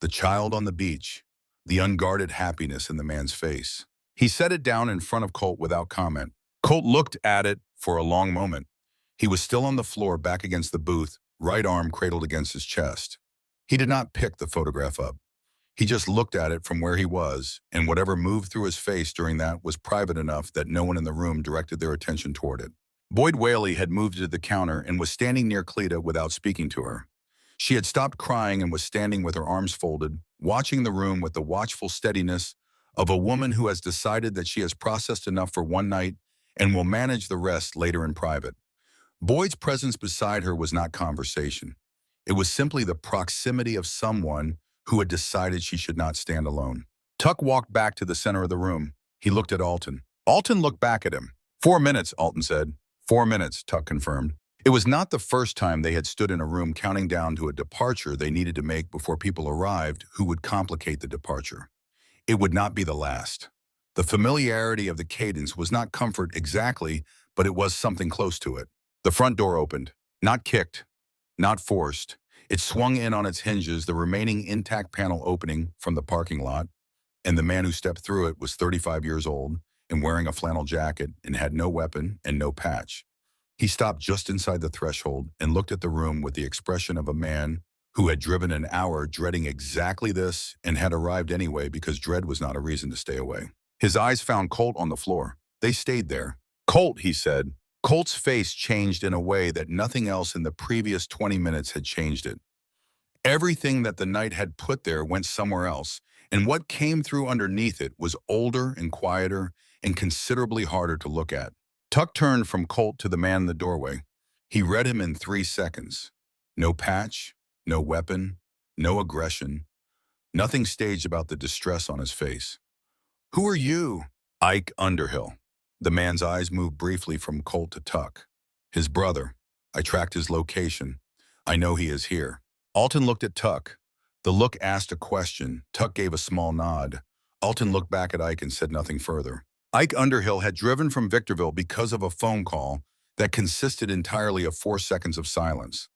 The child on the beach, the unguarded happiness in the man's face. He set it down in front of Colt without comment. Colt looked at it for a long moment. He was still on the floor back against the booth, right arm cradled against his chest. He did not pick the photograph up. He just looked at it from where he was, and whatever moved through his face during that was private enough that no one in the room directed their attention toward it. Boyd Whaley had moved to the counter and was standing near Cleta without speaking to her. She had stopped crying and was standing with her arms folded, watching the room with the watchful steadiness of a woman who has decided that she has processed enough for one night and will manage the rest later in private. Boyd's presence beside her was not conversation. It was simply the proximity of someone who had decided she should not stand alone. Tuck walked back to the center of the room. He looked at Alton. Alton looked back at him. 4 minutes, Alton said. 4 minutes, Tuck confirmed. It was not the first time they had stood in a room counting down to a departure they needed to make before people arrived who would complicate the departure. It would not be the last. The familiarity of the cadence was not comfort exactly, but it was something close to it. The front door opened. Not kicked, not forced. It swung in on its hinges, the remaining intact panel opening from the parking lot, and the man who stepped through it was 35 years old and wearing a flannel jacket and had no weapon and no patch. He stopped just inside the threshold and looked at the room with the expression of a man who had driven an hour dreading exactly this and had arrived anyway because dread was not a reason to stay away. His eyes found Colt on the floor. They stayed there. "Colt," he said. Colt's face changed in a way that nothing else in the previous 20 minutes had changed it. Everything that the night had put there went somewhere else, and what came through underneath it was older and quieter and considerably harder to look at. Tuck turned from Colt to the man in the doorway. He read him in 3 seconds. No patch, no weapon, no aggression, nothing staged about the distress on his face. "Who are you?" "Ike Underhill." The man's eyes moved briefly from Colt to Tuck. "His brother. I tracked his location. I know he is here." Alton looked at Tuck. The look asked a question. Tuck gave a small nod. Alton looked back at Ike and said nothing further. Ike Underhill had driven from Victorville because of a phone call that consisted entirely of 4 seconds of silence.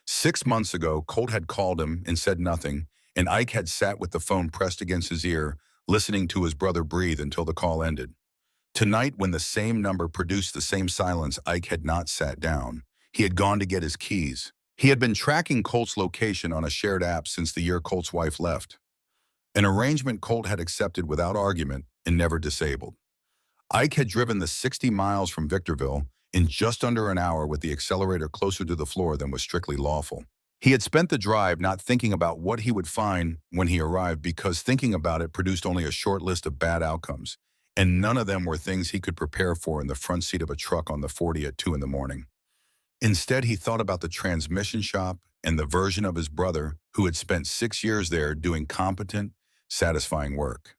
6 months ago, Colt had called him and said nothing, and Ike had sat with the phone pressed against his ear, listening to his brother breathe until the call ended. Tonight, when the same number produced the same silence, Ike had not sat down. He had gone to get his keys. He had been tracking Colt's location on a shared app since the year Colt's wife left. An arrangement Colt had accepted without argument and never disabled. Ike had driven the 60 miles from Victorville in just under an hour with the accelerator closer to the floor than was strictly lawful. He had spent the drive not thinking about what he would find when he arrived because thinking about it produced only a short list of bad outcomes, and none of them were things he could prepare for in the front seat of a truck on the 40 at 2 in the morning. Instead, he thought about the transmission shop and the version of his brother who had spent 6 years there doing competent, satisfying work.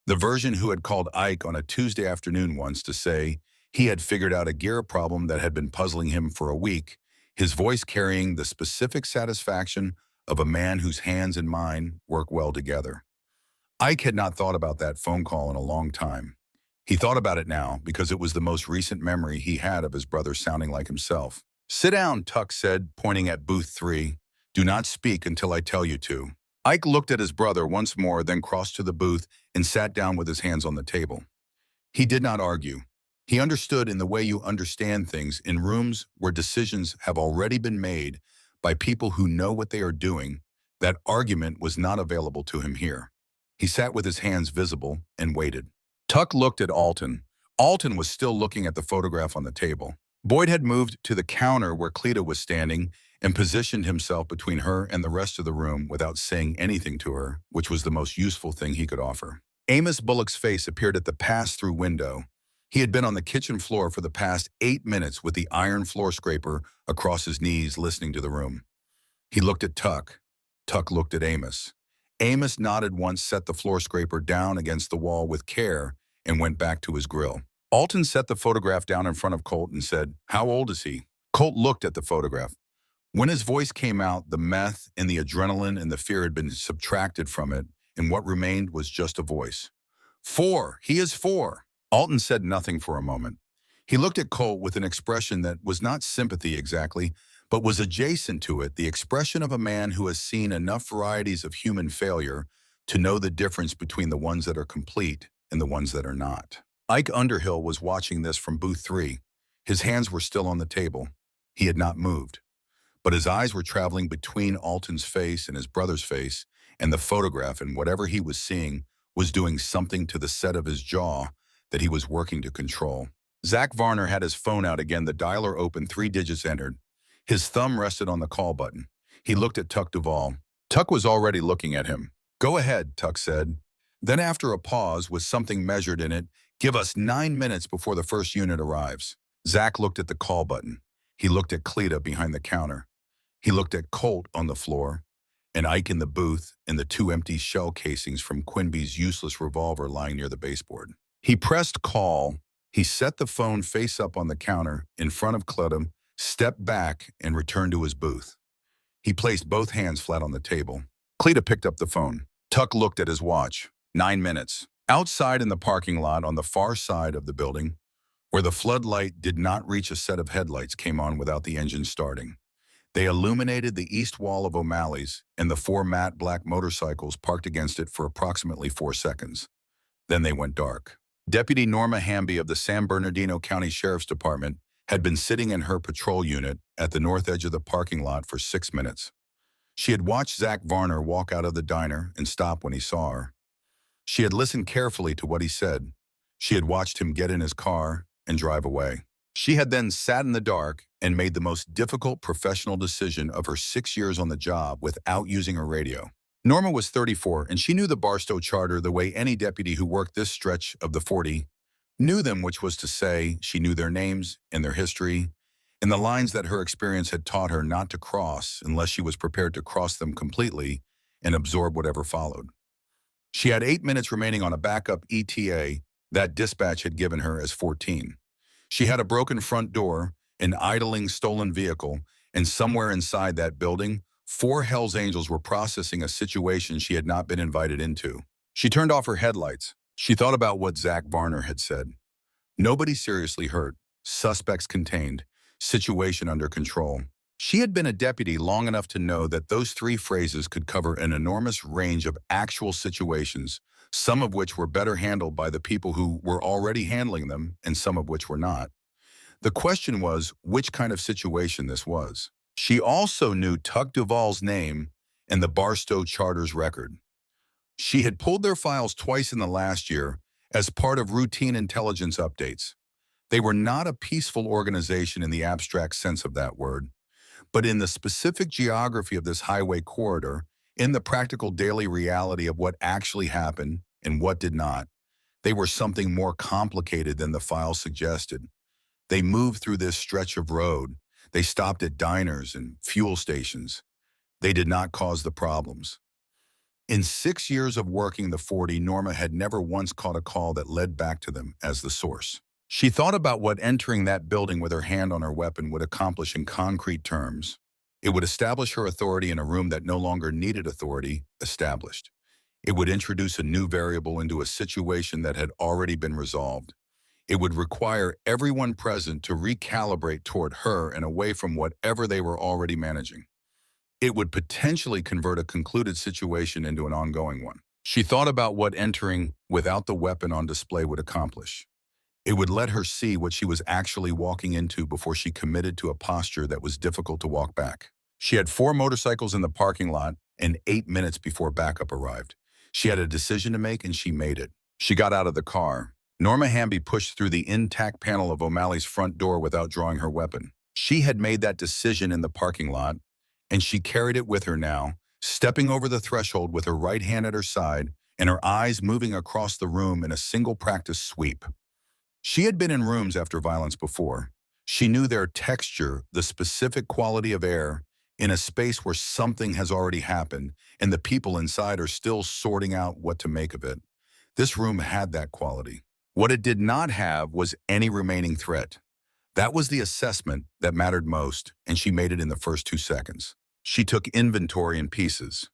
The version who had called Ike on a Tuesday afternoon once to say he had figured out a gear problem that had been puzzling him for a week, his voice carrying the specific satisfaction of a man whose hands and mind work well together. Ike had not thought about that phone call in a long time. He thought about it now because it was the most recent memory he had of his brother sounding like himself. "Sit down," Tuck said, pointing at booth 3. "Do not speak until I tell you to." Ike looked at his brother once more, then crossed to the booth and sat down with his hands on the table. He did not argue. He understood in the way you understand things in rooms where decisions have already been made by people who know what they are doing. That argument was not available to him here. He sat with his hands visible and waited. Tuck looked at Alton. Alton was still looking at the photograph on the table. Boyd had moved to the counter where Cleta was standing and positioned himself between her and the rest of the room without saying anything to her, which was the most useful thing he could offer. Amos Bullock's face appeared at the pass-through window. He had been on the kitchen floor for the past 8 minutes with the iron floor scraper across his knees listening to the room. He looked at Tuck. Tuck looked at Amos. Amos nodded once, set the floor scraper down against the wall with care, and went back to his grill. Alton set the photograph down in front of Colt and said, "How old is he?" Colt looked at the photograph. When his voice came out, the meth and the adrenaline and the fear had been subtracted from it, and what remained was just a voice. "4. He is 4. Alton said nothing for a moment. He looked at Colt with an expression that was not sympathy exactly, but was adjacent to it, the expression of a man who has seen enough varieties of human failure to know the difference between the ones that are complete and the ones that are not. Ike Underhill was watching this from booth 3. His hands were still on the table. He had not moved. But his eyes were traveling between Alton's face and his brother's face, and the photograph and whatever he was seeing was doing something to the set of his jaw that he was working to control. Zach Varner had his phone out again, the dialer open, 3 digits entered. His thumb rested on the call button. He looked at Tuck Duvall. Tuck was already looking at him. "Go ahead," Tuck said. Then after a pause with something measured in it, "Give us 9 minutes before the first unit arrives." Zach looked at the call button. He looked at Cleta behind the counter. He looked at Colt on the floor, and Ike in the booth, and the 2 empty shell casings from Quinby's useless revolver lying near the baseboard. He pressed call. He set the phone face up on the counter in front of Cleta, stepped back, and returned to his booth. He placed both hands flat on the table. Cleta picked up the phone. Tuck looked at his watch. 9 minutes. Outside in the parking lot on the far side of the building, where the floodlight did not reach a set of headlights, came on without the engine starting. They illuminated the east wall of O'Malley's and the 4 matte black motorcycles parked against it for approximately 4 seconds. Then they went dark. Deputy Norma Hamby of the San Bernardino County Sheriff's Department had been sitting in her patrol unit at the north edge of the parking lot for 6 minutes. She had watched Zach Varner walk out of the diner and stop when he saw her. She had listened carefully to what he said. She had watched him get in his car and drive away. She had then sat in the dark and made the most difficult professional decision of her 6 years on the job without using her radio. Norma was 34, and she knew the Barstow Charter the way any deputy who worked this stretch of the 40 knew them, which was to say she knew their names and their history, and the lines that her experience had taught her not to cross unless she was prepared to cross them completely and absorb whatever followed. She had 8 minutes remaining on a backup ETA that dispatch had given her as 14. She had a broken front door, an idling stolen vehicle, and somewhere inside that building, 4 Hells Angels were processing a situation she had not been invited into. She turned off her headlights. She thought about what Zach Varner had said. Nobody seriously hurt. Suspects contained. Situation under control. She had been a deputy long enough to know that those 3 phrases could cover an enormous range of actual situations, some of which were better handled by the people who were already handling them, and some of which were not. The question was which kind of situation this was. She also knew Tuck Duvall's name and the Barstow Charter's record. She had pulled their files twice in the last year as part of routine intelligence updates. They were not a peaceful organization in the abstract sense of that word, but in the specific geography of this highway corridor, in the practical daily reality of what actually happened and what did not, they were something more complicated than the file suggested. They moved through this stretch of road. They stopped at diners and fuel stations. They did not cause the problems. In 6 years of working the 40, Norma had never once caught a call that led back to them as the source. She thought about what entering that building with her hand on her weapon would accomplish in concrete terms. It would establish her authority in a room that no longer needed authority established. It would introduce a new variable into a situation that had already been resolved. It would require everyone present to recalibrate toward her and away from whatever they were already managing. It would potentially convert a concluded situation into an ongoing one. She thought about what entering without the weapon on display would accomplish. It would let her see what she was actually walking into before she committed to a posture that was difficult to walk back. She had 4 motorcycles in the parking lot and 8 minutes before backup arrived. She had a decision to make and she made it. She got out of the car. Norma Hamby pushed through the intact panel of O'Malley's front door without drawing her weapon. She had made that decision in the parking lot, and she carried it with her now, stepping over the threshold with her right hand at her side and her eyes moving across the room in a single practice sweep. She had been in rooms after violence before. She knew their texture, the specific quality of air, in a space where something has already happened and the people inside are still sorting out what to make of it. This room had that quality. What it did not have was any remaining threat. That was the assessment that mattered most, and she made it in the first 2 seconds. She took inventory in pieces.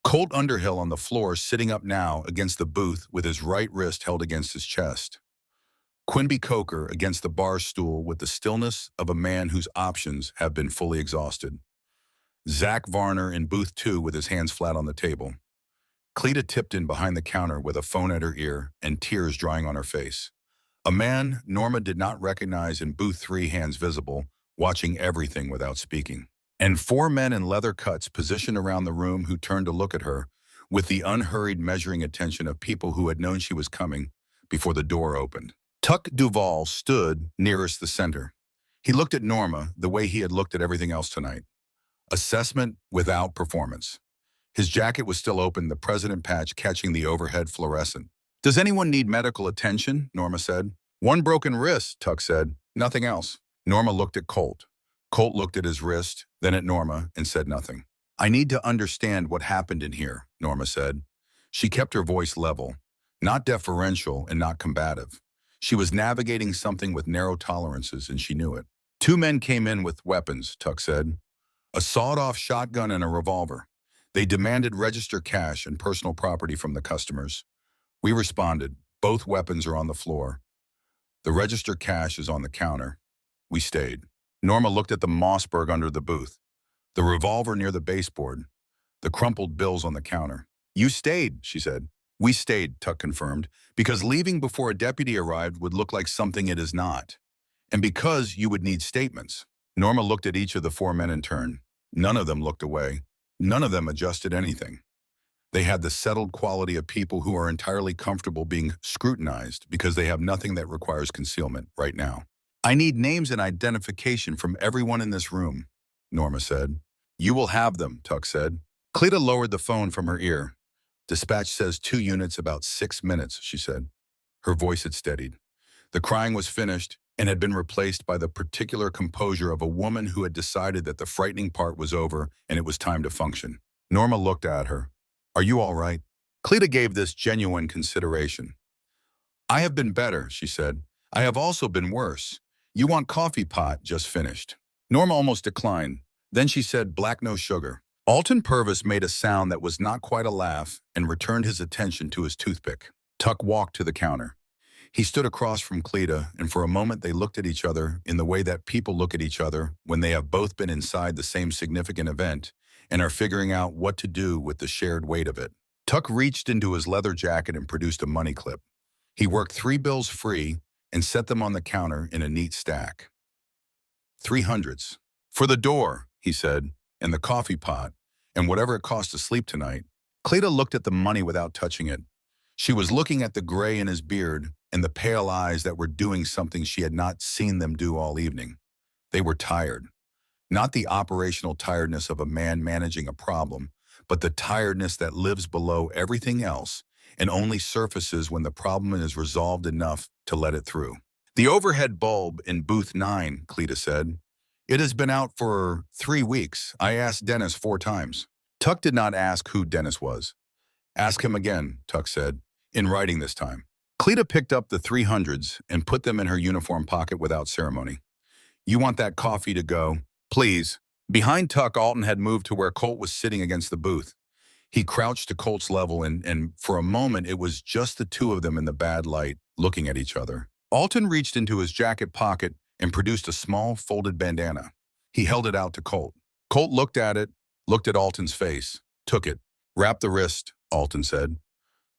Colt Underhill on the floor, sitting up now against the booth with his right wrist held against his chest. Quinby Coker against the bar stool with the stillness of a man whose options have been fully exhausted. Zach Varner in booth 2 with his hands flat on the table. Cleta Tipton behind the counter with a phone at her ear and tears drying on her face. A man Norma did not recognize in booth 3, hands visible, watching everything without speaking. And 4 men in leather cuts positioned around the room who turned to look at her with the unhurried measuring attention of people who had known she was coming before the door opened. Tuck Duval stood nearest the center. He looked at Norma the way he had looked at everything else tonight. Assessment without performance. His jacket was still open, the president patch catching the overhead fluorescent. "Does anyone need medical attention?" Norma said. "1 broken wrist," Tuck said. "Nothing else." Norma looked at Colt. Colt looked at his wrist, then at Norma, and said nothing. "I need to understand what happened in here," Norma said. She kept her voice level, not deferential and not combative. She was navigating something with narrow tolerances, and she knew it. 2 men came in with weapons, Tuck said. A sawed-off shotgun and a revolver. They demanded register cash and personal property from the customers. We responded. Both weapons are on the floor. The register cash is on the counter. We stayed. Norma looked at the Mossberg under the booth, the revolver near the baseboard, the crumpled bills on the counter. "You stayed," she said. "We stayed," Tuck confirmed, "because leaving before a deputy arrived would look like something it is not. And because you would need statements." Norma looked at each of the 4 men in turn. None of them looked away. None of them adjusted anything. They had the settled quality of people who are entirely comfortable being scrutinized because they have nothing that requires concealment right now. "I need names and identification from everyone in this room," Norma said. "You will have them," Tuck said. Cleta lowered the phone from her ear. "Dispatch says 2 units about 6 minutes, she said. Her voice had steadied. The crying was finished and had been replaced by the particular composure of a woman who had decided that the frightening part was over and it was time to function. Norma looked at her. "Are you all right?" Cleta gave this genuine consideration. "I have been better," she said. "I have also been worse. You want coffee pot just finished." Norma almost declined. Then she said, "Black, no sugar." Alton Purvis made a sound that was not quite a laugh and returned his attention to his toothpick. Tuck walked to the counter. He stood across from Cleta, and for a moment they looked at each other in the way that people look at each other when they have both been inside the same significant event and are figuring out what to do with the shared weight of it. Tuck reached into his leather jacket and produced a money clip. He worked 3 bills free and set them on the counter in a neat stack. 300s. "For the door," he said, "and the coffee pot, and whatever it costs to sleep tonight." Cleta looked at the money without touching it. She was looking at the gray in his beard and the pale eyes that were doing something she had not seen them do all evening. They were tired. Not the operational tiredness of a man managing a problem, but the tiredness that lives below everything else and only surfaces when the problem is resolved enough to let it through. "The overhead bulb in booth 9, Cleta said. "It has been out for 3 weeks. I asked Dennis 4 times. Tuck did not ask who Dennis was. Ask him again, Tuck said, in writing this time. Cleta picked up the 300s and put them in her uniform pocket without ceremony. You want that coffee to go? Please. Behind Tuck, Alton had moved to where Colt was sitting against the booth. He crouched to Colt's level, and for a moment, it was just the two of them in the bad light, looking at each other. Alton reached into his jacket pocket and produced a small, folded bandana. He held it out to Colt. Colt looked at it, looked at Alton's face, took it. Wrap the wrist, Alton said.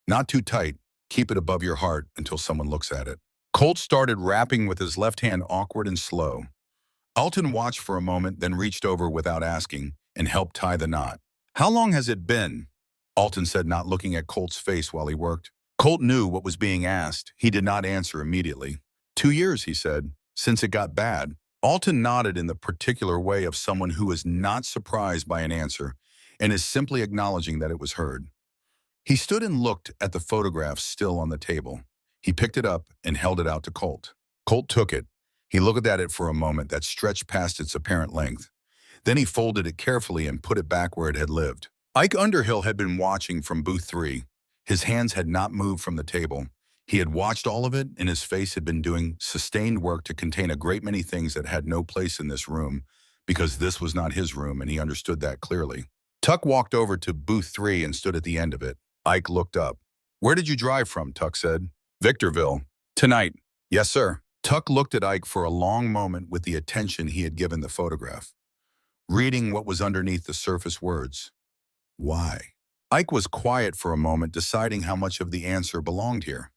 Not too tight. Keep it above your heart until someone looks at it. Colt started wrapping with his left hand, awkward and slow. Alton watched for a moment, then reached over without asking and helped tie the knot. How long has it been? Alton said, not looking at Colt's face while he worked. Colt knew what was being asked. He did not answer immediately. 2 years, he said, since it got bad. Alton nodded in the particular way of someone who is not surprised by an answer and is simply acknowledging that it was heard. He stood and looked at the photograph still on the table. He picked it up and held it out to Colt. Colt took it. He looked at it for a moment that stretched past its apparent length. Then he folded it carefully and put it back where it had lived. Ike Underhill had been watching from booth 3. His hands had not moved from the table. He had watched all of it, and his face had been doing sustained work to contain a great many things that had no place in this room, because this was not his room, and he understood that clearly. Tuck walked over to booth 3 and stood at the end of it. Ike looked up. Where did you drive from? Tuck said. Victorville. Tonight. Yes, sir. Tuck looked at Ike for a long moment with the attention he had given the photograph, reading what was underneath the surface words. Why? Ike was quiet for a moment, deciding how much of the answer belonged here.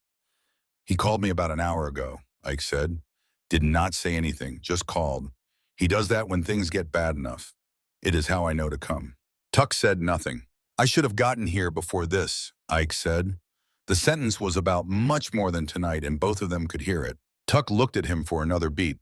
He called me about an hour ago, Ike said. Did not say anything, just called. He does that when things get bad enough. It is how I know to come. Tuck said nothing. I should have gotten here before this, Ike said. The sentence was about much more than tonight, and both of them could hear it. Tuck looked at him for another beat.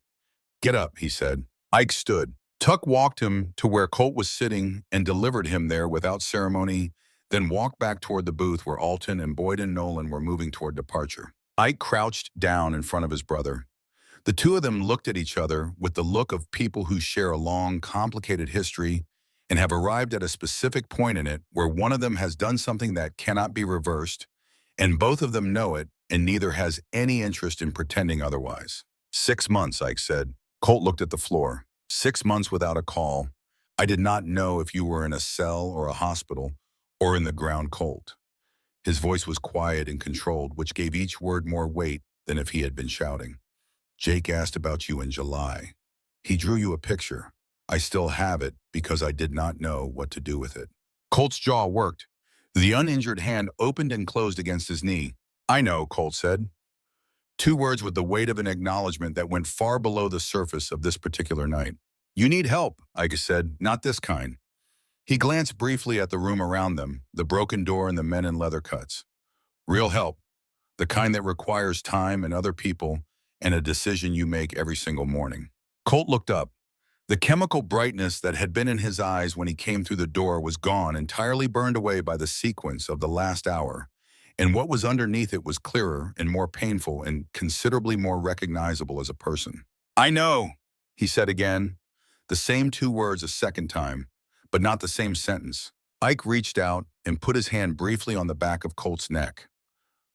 Get up, he said. Ike stood. Tuck walked him to where Colt was sitting and delivered him there without ceremony, then walked back toward the booth where Alton and Boyd and Nolan were moving toward departure. Ike crouched down in front of his brother. The two of them looked at each other with the look of people who share a long, complicated history and have arrived at a specific point in it where one of them has done something that cannot be reversed, and both of them know it, and neither has any interest in pretending otherwise. 6 months, Ike said. Colt looked at the floor. 6 months without a call. I did not know if you were in a cell or a hospital or in the ground, Colt. His voice was quiet and controlled, which gave each word more weight than if he had been shouting. Jake asked about you in July. He drew you a picture. I still have it because I did not know what to do with it. Colt's jaw worked. The uninjured hand opened and closed against his knee. I know, Colt said. 2 words with the weight of an acknowledgement that went far below the surface of this particular night. You need help, Ike said, not this kind. He glanced briefly at the room around them, the broken door and the men in leather cuts. Real help, the kind that requires time and other people and a decision you make every single morning. Colt looked up. The chemical brightness that had been in his eyes when he came through the door was gone, entirely burned away by the sequence of the last hour, and what was underneath it was clearer and more painful and considerably more recognizable as a person. I know, he said again, the same 2 words a second time, but not the same sentence. Ike reached out and put his hand briefly on the back of Colt's neck,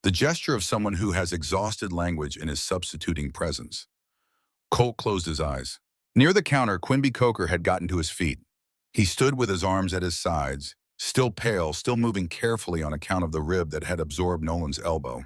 the gesture of someone who has exhausted language and is substituting presence. Colt closed his eyes. Near the counter, Quimby Coker had gotten to his feet. He stood with his arms at his sides, still pale, still moving carefully on account of the rib that had absorbed Nolan's elbow.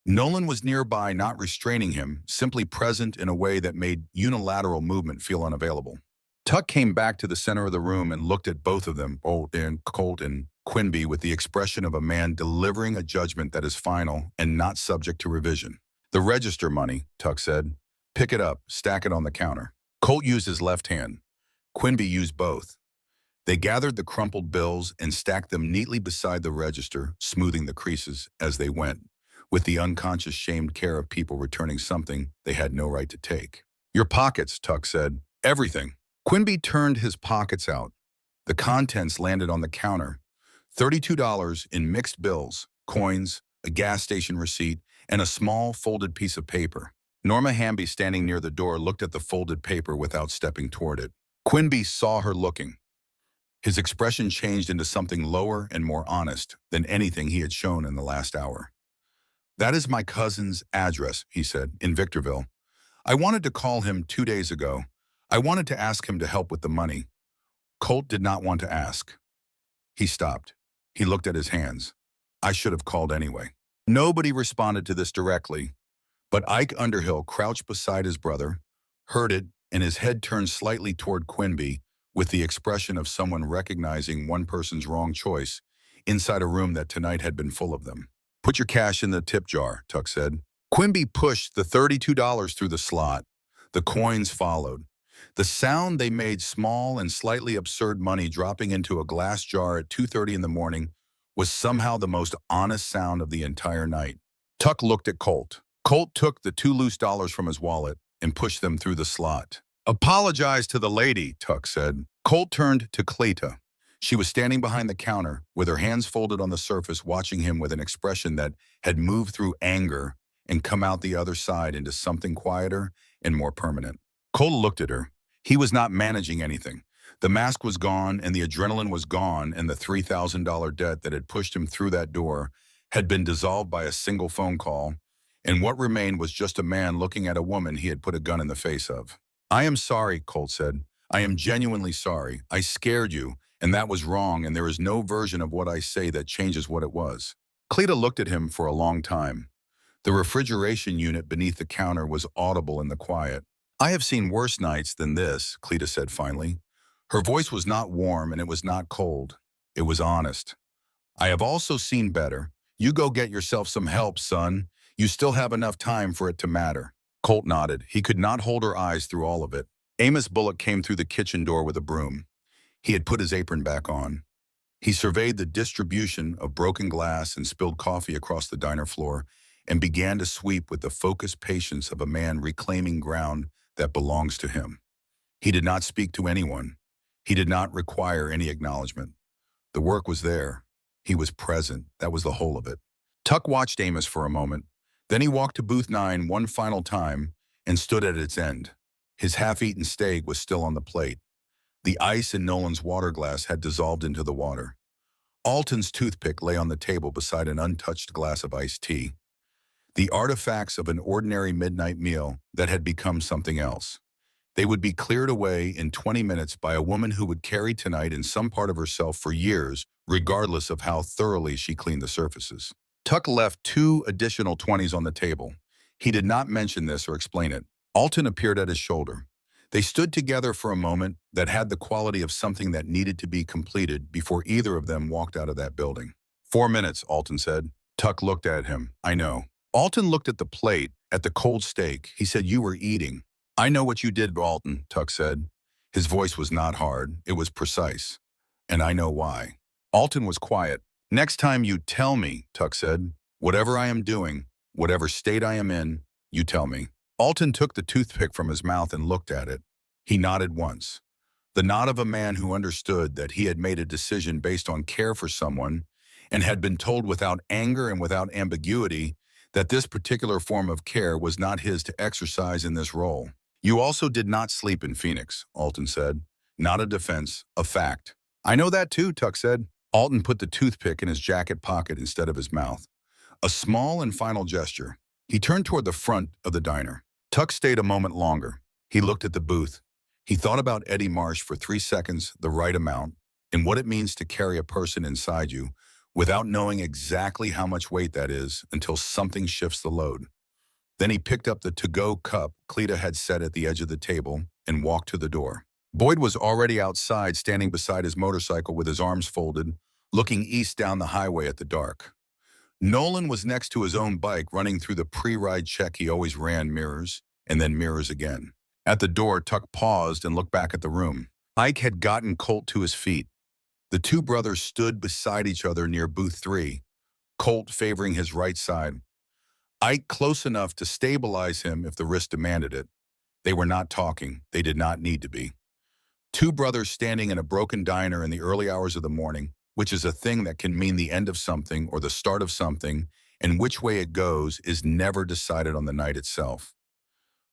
Nolan was nearby, not restraining him, simply present in a way that made unilateral movement feel unavailable. Tuck came back to the center of the room and looked at both of them, Colt and Quimby, with the expression of a man delivering a judgment that is final and not subject to revision. The register money, Tuck said. Pick it up, stack it on the counter. Colt used his left hand. Quimby used both. They gathered the crumpled bills and stacked them neatly beside the register, smoothing the creases as they went, with the unconscious shamed care of people returning something they had no right to take. Your pockets, Tuck said. Everything. Quimby turned his pockets out. The contents landed on the counter. $32 in mixed bills, coins, a gas station receipt, and a small folded piece of paper. Norma Hamby, standing near the door, looked at the folded paper without stepping toward it. Quimby saw her looking. His expression changed into something lower and more honest than anything he had shown in the last hour. "That is my cousin's address," he said, "in Victorville. I wanted to call him 2 days ago. I wanted to ask him to help with the money." Colt did not want to ask. He stopped. He looked at his hands. "I should have called anyway." Nobody responded to this directly, but Ike Underhill crouched beside his brother, heard it, and his head turned slightly toward Quimby with the expression of someone recognizing one person's wrong choice inside a room that tonight had been full of them. "Put your cash in the tip jar," Tuck said. Quimby pushed the $32 through the slot. The coins followed. The sound they made, small and slightly absurd money dropping into a glass jar at 2:30 in the morning, was somehow the most honest sound of the entire night. Tuck looked at Colt. Colt took the 2 loose dollars from his wallet and pushed them through the slot. "Apologize to the lady," Tuck said. Colt turned to Cleta. She was standing behind the counter with her hands folded on the surface, watching him with an expression that had moved through anger and come out the other side into something quieter and more permanent. Colt looked at her. He was not managing anything. The mask was gone and the adrenaline was gone, and the $3,000 debt that had pushed him through that door had been dissolved by a single phone call, and what remained was just a man looking at a woman he had put a gun in the face of. "I am sorry," Colt said. "I am genuinely sorry. I scared you, and that was wrong, and there is no version of what I say that changes what it was." Cleta looked at him for a long time. The refrigeration unit beneath the counter was audible in the quiet. "I have seen worse nights than this," Cleta said finally. Her voice was not warm and it was not cold. It was honest. "I have also seen better. You go get yourself some help, son. You still have enough time for it to matter." Colt nodded. He could not hold her eyes through all of it. Amos Bullock came through the kitchen door with a broom. He had put his apron back on. He surveyed the distribution of broken glass and spilled coffee across the diner floor and began to sweep with the focused patience of a man reclaiming ground that belongs to him. He did not speak to anyone. He did not require any acknowledgement. The work was there. He was present. That was the whole of it. Tuck watched Amos for a moment. Then he walked to booth 9 one final time and stood at its end. His half-eaten steak was still on the plate. The ice in Nolan's water glass had dissolved into the water. Alton's toothpick lay on the table beside an untouched glass of iced tea. The artifacts of an ordinary midnight meal that had become something else. They would be cleared away in 20 minutes by a woman who would carry tonight in some part of herself for years, regardless of how thoroughly she cleaned the surfaces. Tuck left 2 additional 20s on the table. He did not mention this or explain it. Alton appeared at his shoulder. They stood together for a moment that had the quality of something that needed to be completed before either of them walked out of that building. 4 minutes, Alton said. Tuck looked at him. "I know." Alton looked at the plate, at the cold steak. He said, "You were eating." "I know what you did, Alton," Tuck said. His voice was not hard. It was precise. "And I know why." Alton was quiet. "Next time you tell me," Tuck said. "Whatever I am doing, whatever state I am in, you tell me." Alton took the toothpick from his mouth and looked at it. He nodded once. The nod of a man who understood that he had made a decision based on care for someone and had been told without anger and without ambiguity that this particular form of care was not his to exercise in this role. "You also did not sleep in Phoenix," Alton said. "Not a defense, a fact." "I know that too," Tuck said. Alton put the toothpick in his jacket pocket instead of his mouth. A small and final gesture. He turned toward the front of the diner. Tuck stayed a moment longer. He looked at the booth. He thought about Eddie Marsh for 3 seconds, the right amount, and what it means to carry a person inside you without knowing exactly how much weight that is until something shifts the load. Then he picked up the to-go cup Cleta had set at the edge of the table and walked to the door. Boyd was already outside, standing beside his motorcycle with his arms folded, looking east down the highway at the dark. Nolan was next to his own bike, running through the pre-ride check he always ran, mirrors, and then mirrors again. At the door, Tuck paused and looked back at the room. Ike had gotten Colt to his feet. The 2 brothers stood beside each other near booth 3, Colt favoring his right side. Ike close enough to stabilize him if the risk demanded it. They were not talking. They did not need to be. 2 brothers standing in a broken diner in the early hours of the morning, which is a thing that can mean the end of something or the start of something, and which way it goes is never decided on the night itself.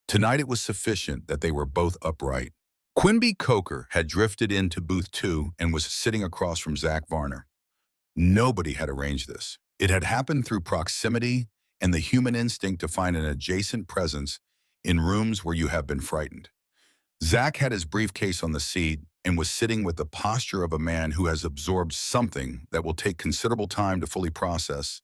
Tonight it was sufficient that they were both upright. Quimby Coker had drifted into booth 2 and was sitting across from Zach Varner. Nobody had arranged this. It had happened through proximity and the human instinct to find an adjacent presence in rooms where you have been frightened. Zach had his briefcase on the seat and was sitting with the posture of a man who has absorbed something that will take considerable time to fully process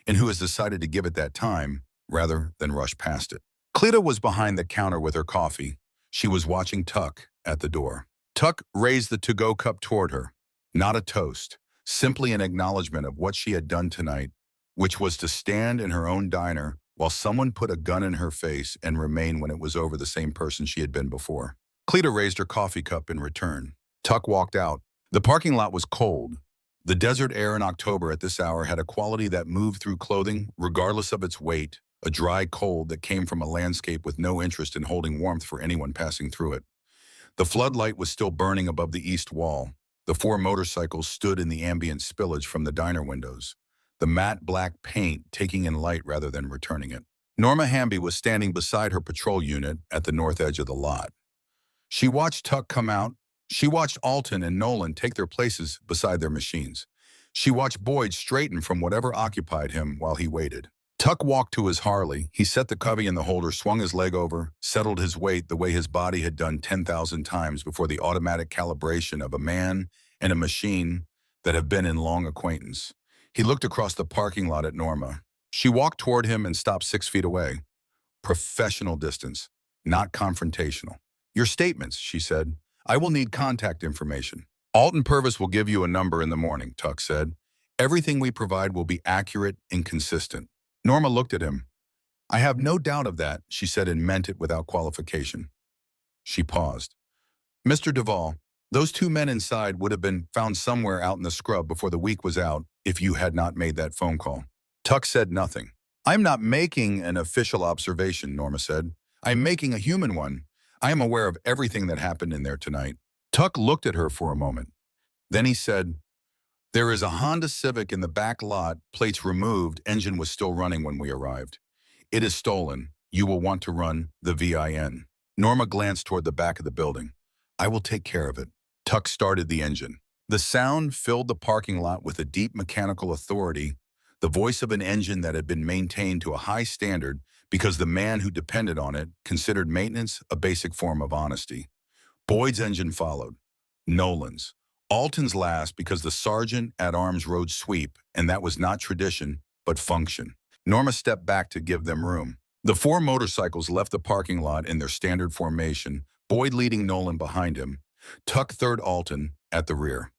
and who has decided to give it that time rather than rush past it. Cleta was behind the counter with her coffee. She was watching Tuck at the door. Tuck raised the to-go cup toward her. Not a toast, simply an acknowledgement of what she had done tonight, which was to stand in her own diner while someone put a gun in her face and remain when it was over the same person she had been before. Cleta raised her coffee cup in return. Tuck walked out. The parking lot was cold. The desert air in October at this hour had a quality that moved through clothing, regardless of its weight, a dry cold that came from a landscape with no interest in holding warmth for anyone passing through it. The floodlight was still burning above the east wall. The 4 motorcycles stood in the ambient spillage from the diner windows, the matte black paint taking in light rather than returning it. Norma Hamby was standing beside her patrol unit at the north edge of the lot. She watched Tuck come out. She watched Alton and Nolan take their places beside their machines. She watched Boyd straighten from whatever occupied him while he waited. Tuck walked to his Harley. He set the covey in the holder, swung his leg over, settled his weight the way his body had done 10,000 times before the automatic calibration of a man and a machine that have been in long acquaintance. He looked across the parking lot at Norma. She walked toward him and stopped 6 feet away. Professional distance, not confrontational. Your statements, she said. I will need contact information. Alton Purvis will give you a number in the morning, Tuck said. Everything we provide will be accurate and consistent. Norma looked at him. I have no doubt of that, she said and meant it without qualification. She paused. Mr. Duvall, those 2 men inside would have been found somewhere out in the scrub before the week was out if you had not made that phone call. Tuck said nothing. I'm not making an official observation, Norma said. I'm making a human one. I am aware of everything that happened in there tonight. Tuck looked at her for a moment. Then he said, there is a Honda Civic in the back lot, plates removed, engine was still running when we arrived. It is stolen. You will want to run the VIN. Norma glanced toward the back of the building. I will take care of it. Tuck started the engine. The sound filled the parking lot with a deep mechanical authority, the voice of an engine that had been maintained to a high standard because the man who depended on it considered maintenance a basic form of honesty. Boyd's engine followed. Nolan's. Alton's last because the sergeant-at-arms rode sweep, and that was not tradition, but function. Norma stepped back to give them room. The 4 motorcycles left the parking lot in their standard formation, Boyd leading Nolan behind him, Tuck third Alton at the rear.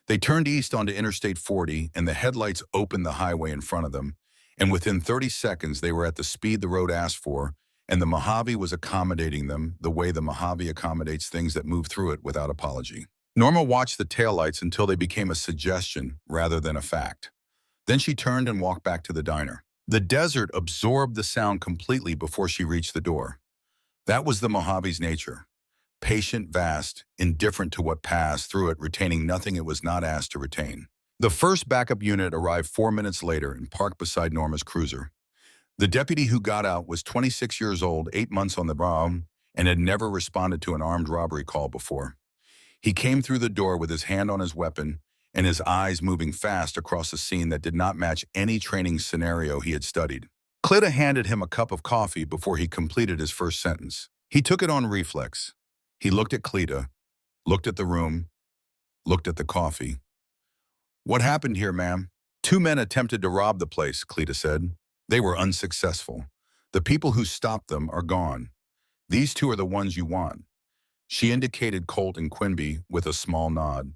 They turned east onto Interstate 40, and the headlights opened the highway in front of them, and within 30 seconds they were at the speed the road asked for, and the Mojave was accommodating them the way the Mojave accommodates things that move through it without apology. Norma watched the taillights until they became a suggestion rather than a fact. Then she turned and walked back to the diner. The desert absorbed the sound completely before she reached the door. That was the Mojave's nature. Patient, vast, indifferent to what passed through it, retaining nothing it was not asked to retain. The first backup unit arrived 4 minutes later and parked beside Norma's cruiser. The deputy who got out was 26 years old, 8 months on the job, and had never responded to an armed robbery call before. He came through the door with his hand on his weapon and his eyes moving fast across a scene that did not match any training scenario he had studied. Cleta handed him a cup of coffee before he completed his first sentence. He took it on reflex. He looked at Cleta, looked at the room, looked at the coffee. What happened here, ma'am? 2 men attempted to rob the place, Cleta said. They were unsuccessful. The people who stopped them are gone. These 2 are the ones you want. She indicated Colt and Quimby with a small nod.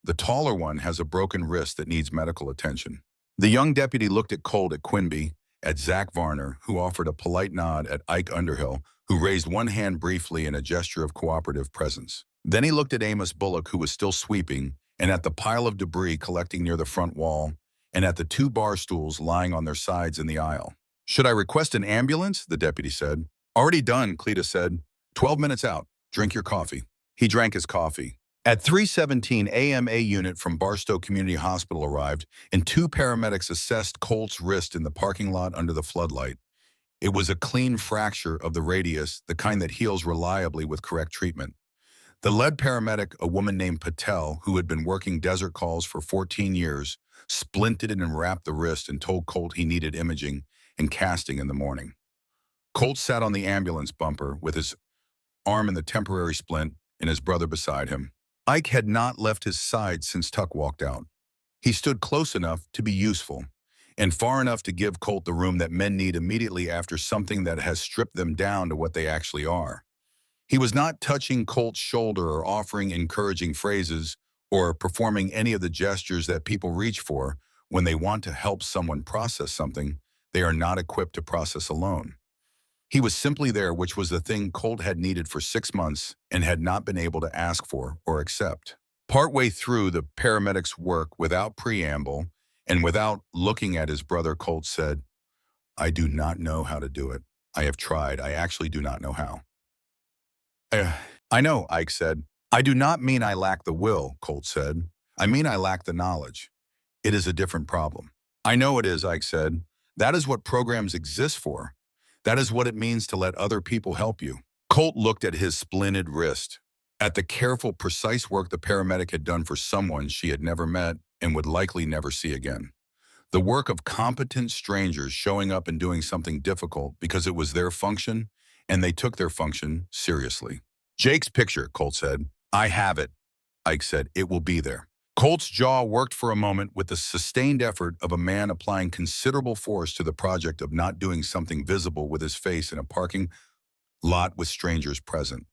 The taller one has a broken wrist that needs medical attention. The young deputy looked at Colt, at Quimby, at Zach Varner, who offered a polite nod at Ike Underhill, who raised one hand briefly in a gesture of cooperative presence. Then he looked at Amos Bullock, who was still sweeping, and at the pile of debris collecting near the front wall, and at the 2 bar stools lying on their sides in the aisle. Should I request an ambulance? The deputy said. Already done, Cleta said. 12 minutes out. Drink your coffee. He drank his coffee. At 3:17 a.m. a unit from Barstow Community Hospital arrived, and 2 paramedics assessed Colt's wrist in the parking lot under the floodlight. It was a clean fracture of the radius, the kind that heals reliably with correct treatment. The lead paramedic, a woman named Patel, who had been working desert calls for 14 years, splinted and wrapped the wrist and told Colt he needed imaging and casting in the morning. Colt sat on the ambulance bumper with his arm in the temporary splint and his brother beside him. Ike had not left his side since Tuck walked out. He stood close enough to be useful and far enough to give Colt the room that men need immediately after something that has stripped them down to what they actually are. He was not touching Colt's shoulder or offering encouraging phrases or performing any of the gestures that people reach for when they want to help someone process something they are not equipped to process alone. He was simply there, which was the thing Colt had needed for 6 months and had not been able to ask for or accept. Partway through the paramedic's work, without preamble and without looking at his brother, Colt said, "I do not know how to do it. I have tried. I actually do not know how." I know, Ike said. "I do not mean I lack the will," Colt said. "I mean I lack the knowledge. It is a different problem." "I know it is," Ike said. "That is what programs exist for. That is what it means to let other people help you." Colt looked at his splinted wrist, at the careful, precise work the paramedic had done for someone she had never met and would likely never see again. The work of competent strangers showing up and doing something difficult because it was their function, and they took their function seriously. "Jake's picture," Colt said. "I have it," Ike said. "It will be there." Colt's jaw worked for a moment with the sustained effort of a man applying considerable force to the project of not doing something visible with his face in a parking lot with strangers present.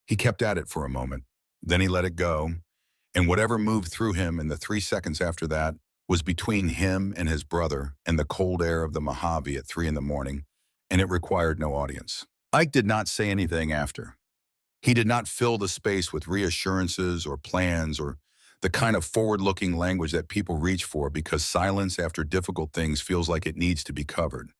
He kept at it for a moment. Then he let it go, and whatever moved through him in the 3 seconds after that was between him and his brother and the cold air of the Mojave at 3 in the morning, and it required no audience. Ike did not say anything after. He did not fill the space with reassurances or plans or the kind of forward-looking language that people reach for because silence after difficult things feels like it needs to be covered.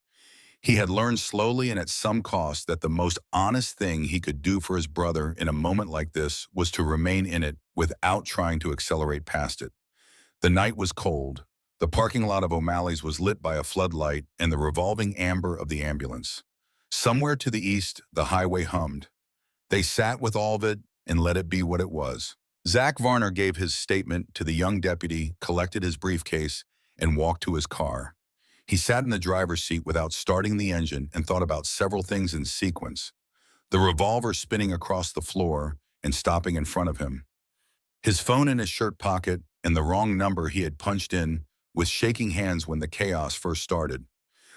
He had learned slowly and at some cost that the most honest thing he could do for his brother in a moment like this was to remain in it without trying to accelerate past it. The night was cold. The parking lot of O'Malley's was lit by a floodlight and the revolving amber of the ambulance. Somewhere to the east, the highway hummed. They sat with all of it and let it be what it was. Zach Varner gave his statement to the young deputy, collected his briefcase, and walked to his car. He sat in the driver's seat without starting the engine and thought about several things in sequence. The revolver spinning across the floor and stopping in front of him. His phone in his shirt pocket and the wrong number he had punched in with shaking hands when the chaos first started.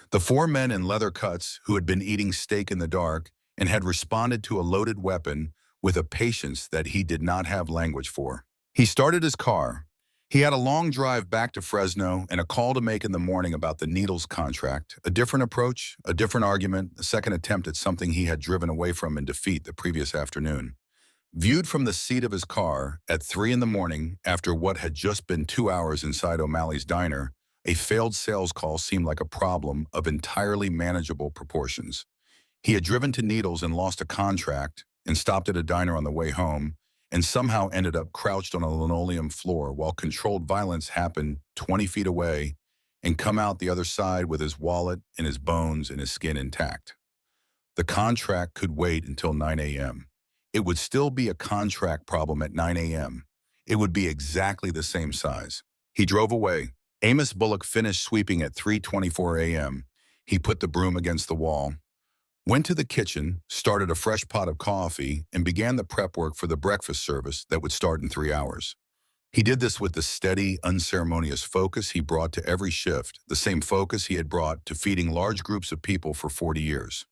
The 4 men in leather cuts who had been eating steak in the dark and had responded to a loaded weapon with a patience that he did not have language for. He started his car. He had a long drive back to Fresno and a call to make in the morning about the Needles contract, a different approach, a different argument, a second attempt at something he had driven away from in defeat the previous afternoon. Viewed from the seat of his car at 3 in the morning after what had just been 2 hours inside O'Malley's diner, a failed sales call seemed like a problem of entirely manageable proportions. He had driven to Needles and lost a contract and stopped at a diner on the way home and somehow ended up crouched on a linoleum floor while controlled violence happened 20 feet away and come out the other side with his wallet and his bones and his skin intact. The contract could wait until 9 a.m. It would still be a contract problem at 9 a.m. It would be exactly the same size. He drove away. Amos Bullock finished sweeping at 3:24 a.m. He put the broom against the wall, went to the kitchen, started a fresh pot of coffee, and began the prep work for the breakfast service that would start in 3 hours. He did this with the steady, unceremonious focus he brought to every shift, the same focus he had brought to feeding large groups of people for 40 years.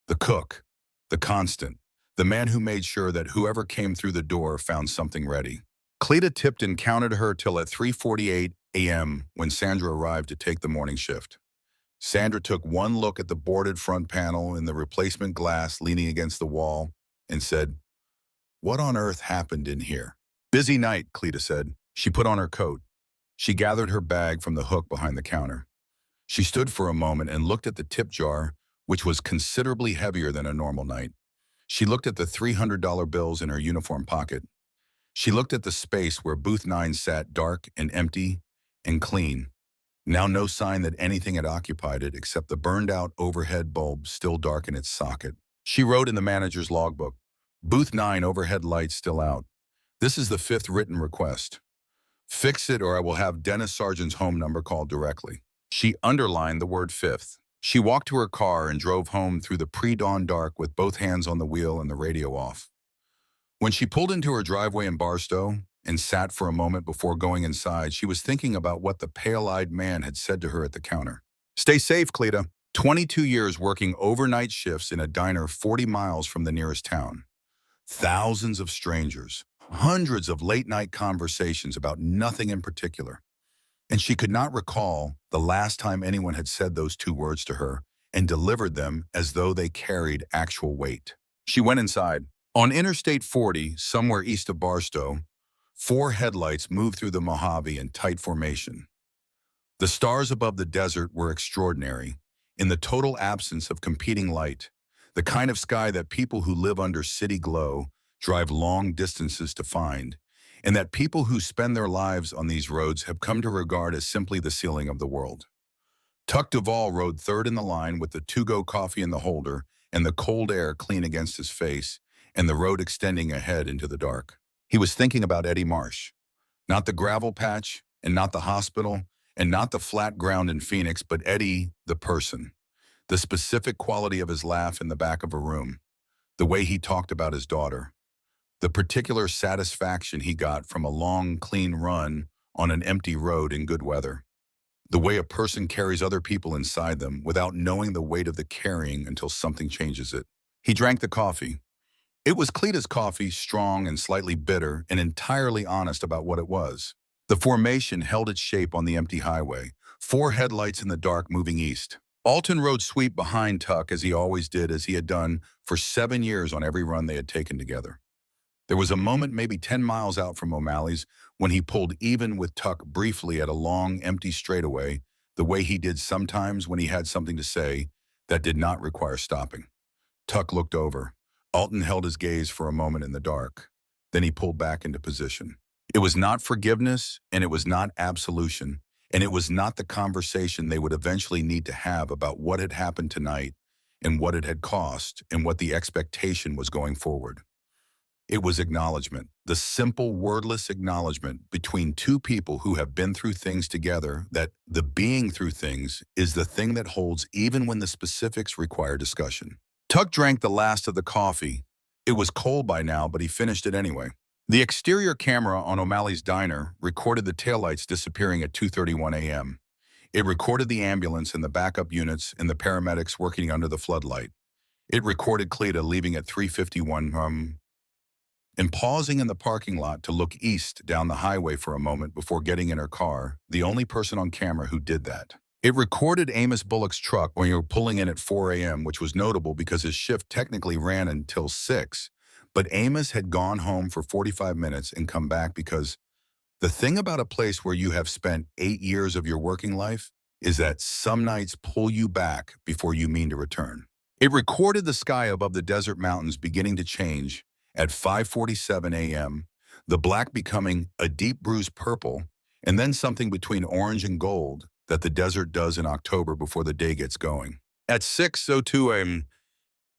The cook, the constant, the man who made sure that whoever came through the door found something ready. Cleta Tipton counted her till at 3:48 a.m. when Sandra arrived to take the morning shift. Sandra took one look at the boarded front panel and the replacement glass leaning against the wall and said, "What on earth happened in here?" "Busy night," Cleta said. She put on her coat. She gathered her bag from the hook behind the counter. She stood for a moment and looked at the tip jar, which was considerably heavier than a normal night. She looked at the $300 bills in her uniform pocket. She looked at the space where Booth 9 sat, dark and empty and clean. Now no sign that anything had occupied it except the burned-out overhead bulb still dark in its socket. She wrote in the manager's logbook, Booth 9 overhead lights still out. This is the fifth written request. Fix it or I will have Dennis Sargent's home number called directly. She underlined the word fifth. She walked to her car and drove home through the pre-dawn dark with both hands on the wheel and the radio off. When she pulled into her driveway in Barstow and sat for a moment before going inside, she was thinking about what the pale-eyed man had said to her at the counter. Stay safe, Cleta. 22 years working overnight shifts in a diner 40 miles from the nearest town. Thousands of strangers, hundreds of late-night conversations about nothing in particular. And she could not recall the last time anyone had said those two words to her and delivered them as though they carried actual weight. She went inside. On Interstate 40, somewhere east of Barstow, 4 headlights moved through the Mojave in tight formation. The stars above the desert were extraordinary, in the total absence of competing light, the kind of sky that people who live under city glow drive long distances to find, and that people who spend their lives on these roads have come to regard as simply the ceiling of the world. Tuck Duvall rode third in the line with the to-go coffee in the holder and the cold air clean against his face, and the road extending ahead into the dark. He was thinking about Eddie Marsh. Not the gravel patch, and not the hospital, and not the flat ground in Phoenix, but Eddie, the person. The specific quality of his laugh in the back of a room. The way he talked about his daughter. The particular satisfaction he got from a long, clean run on an empty road in good weather. The way a person carries other people inside them without knowing the weight of the carrying until something changes it. He drank the coffee. It was Cleta's coffee, strong and slightly bitter, and entirely honest about what it was. The formation held its shape on the empty highway, 4 headlights in the dark moving east. Alton rode sweep behind Tuck as he always did, as he had done for 7 years on every run they had taken together. There was a moment maybe 10 miles out from O'Malley's when he pulled even with Tuck briefly at a long, empty straightaway, the way he did sometimes when he had something to say that did not require stopping. Tuck looked over. Alton held his gaze for a moment in the dark. Then he pulled back into position. It was not forgiveness, and it was not absolution, and it was not the conversation they would eventually need to have about what had happened tonight and what it had cost and what the expectation was going forward. It was acknowledgement, the simple, wordless acknowledgement between two people who have been through things together, that the being through things is the thing that holds even when the specifics require discussion. Tuck drank the last of the coffee. It was cold by now, but he finished it anyway. The exterior camera on O'Malley's diner recorded the taillights disappearing at 2:31 a.m. It recorded the ambulance and the backup units and the paramedics working under the floodlight. It recorded Cleta leaving at 3:51 and pausing in the parking lot to look east down the highway for a moment before getting in her car, the only person on camera who did that. It recorded Amos Bullock's truck when you were pulling in at 4 a.m., which was notable because his shift technically ran until 6, but Amos had gone home for 45 minutes and come back because the thing about a place where you have spent 8 years of your working life is that some nights pull you back before you mean to return. It recorded the sky above the desert mountains beginning to change at 5:47 a.m., the black becoming a deep bruised purple, and then something between orange and gold that the desert does in October before the day gets going. At 6:02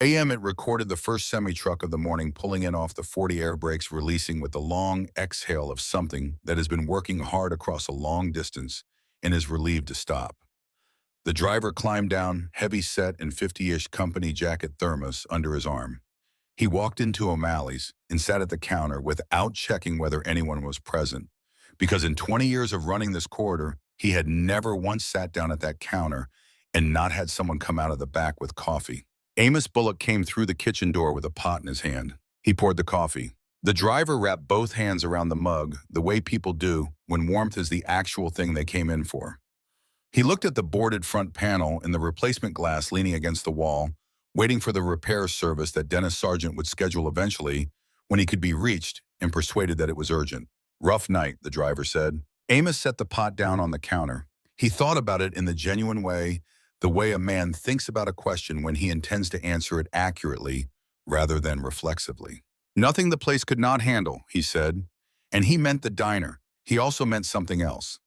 a.m., it recorded the first semi-truck of the morning pulling in off the 40 air brakes, releasing with the long exhale of something that has been working hard across a long distance and is relieved to stop. The driver climbed down, heavy-set and 50-ish company jacket thermos under his arm. He walked into O'Malley's and sat at the counter without checking whether anyone was present, because in 20 years of running this corridor, he had never once sat down at that counter and not had someone come out of the back with coffee. Amos Bullock came through the kitchen door with a pot in his hand. He poured the coffee. The driver wrapped both hands around the mug, the way people do when warmth is the actual thing they came in for. He looked at the boarded front panel and the replacement glass leaning against the wall, waiting for the repair service that Dennis Sargent would schedule eventually when he could be reached and persuaded that it was urgent. Rough night, the driver said. Amos set the pot down on the counter. He thought about it in the genuine way, the way a man thinks about a question when he intends to answer it accurately rather than reflexively. Nothing the place could not handle, he said. And he meant the diner. He also meant something else.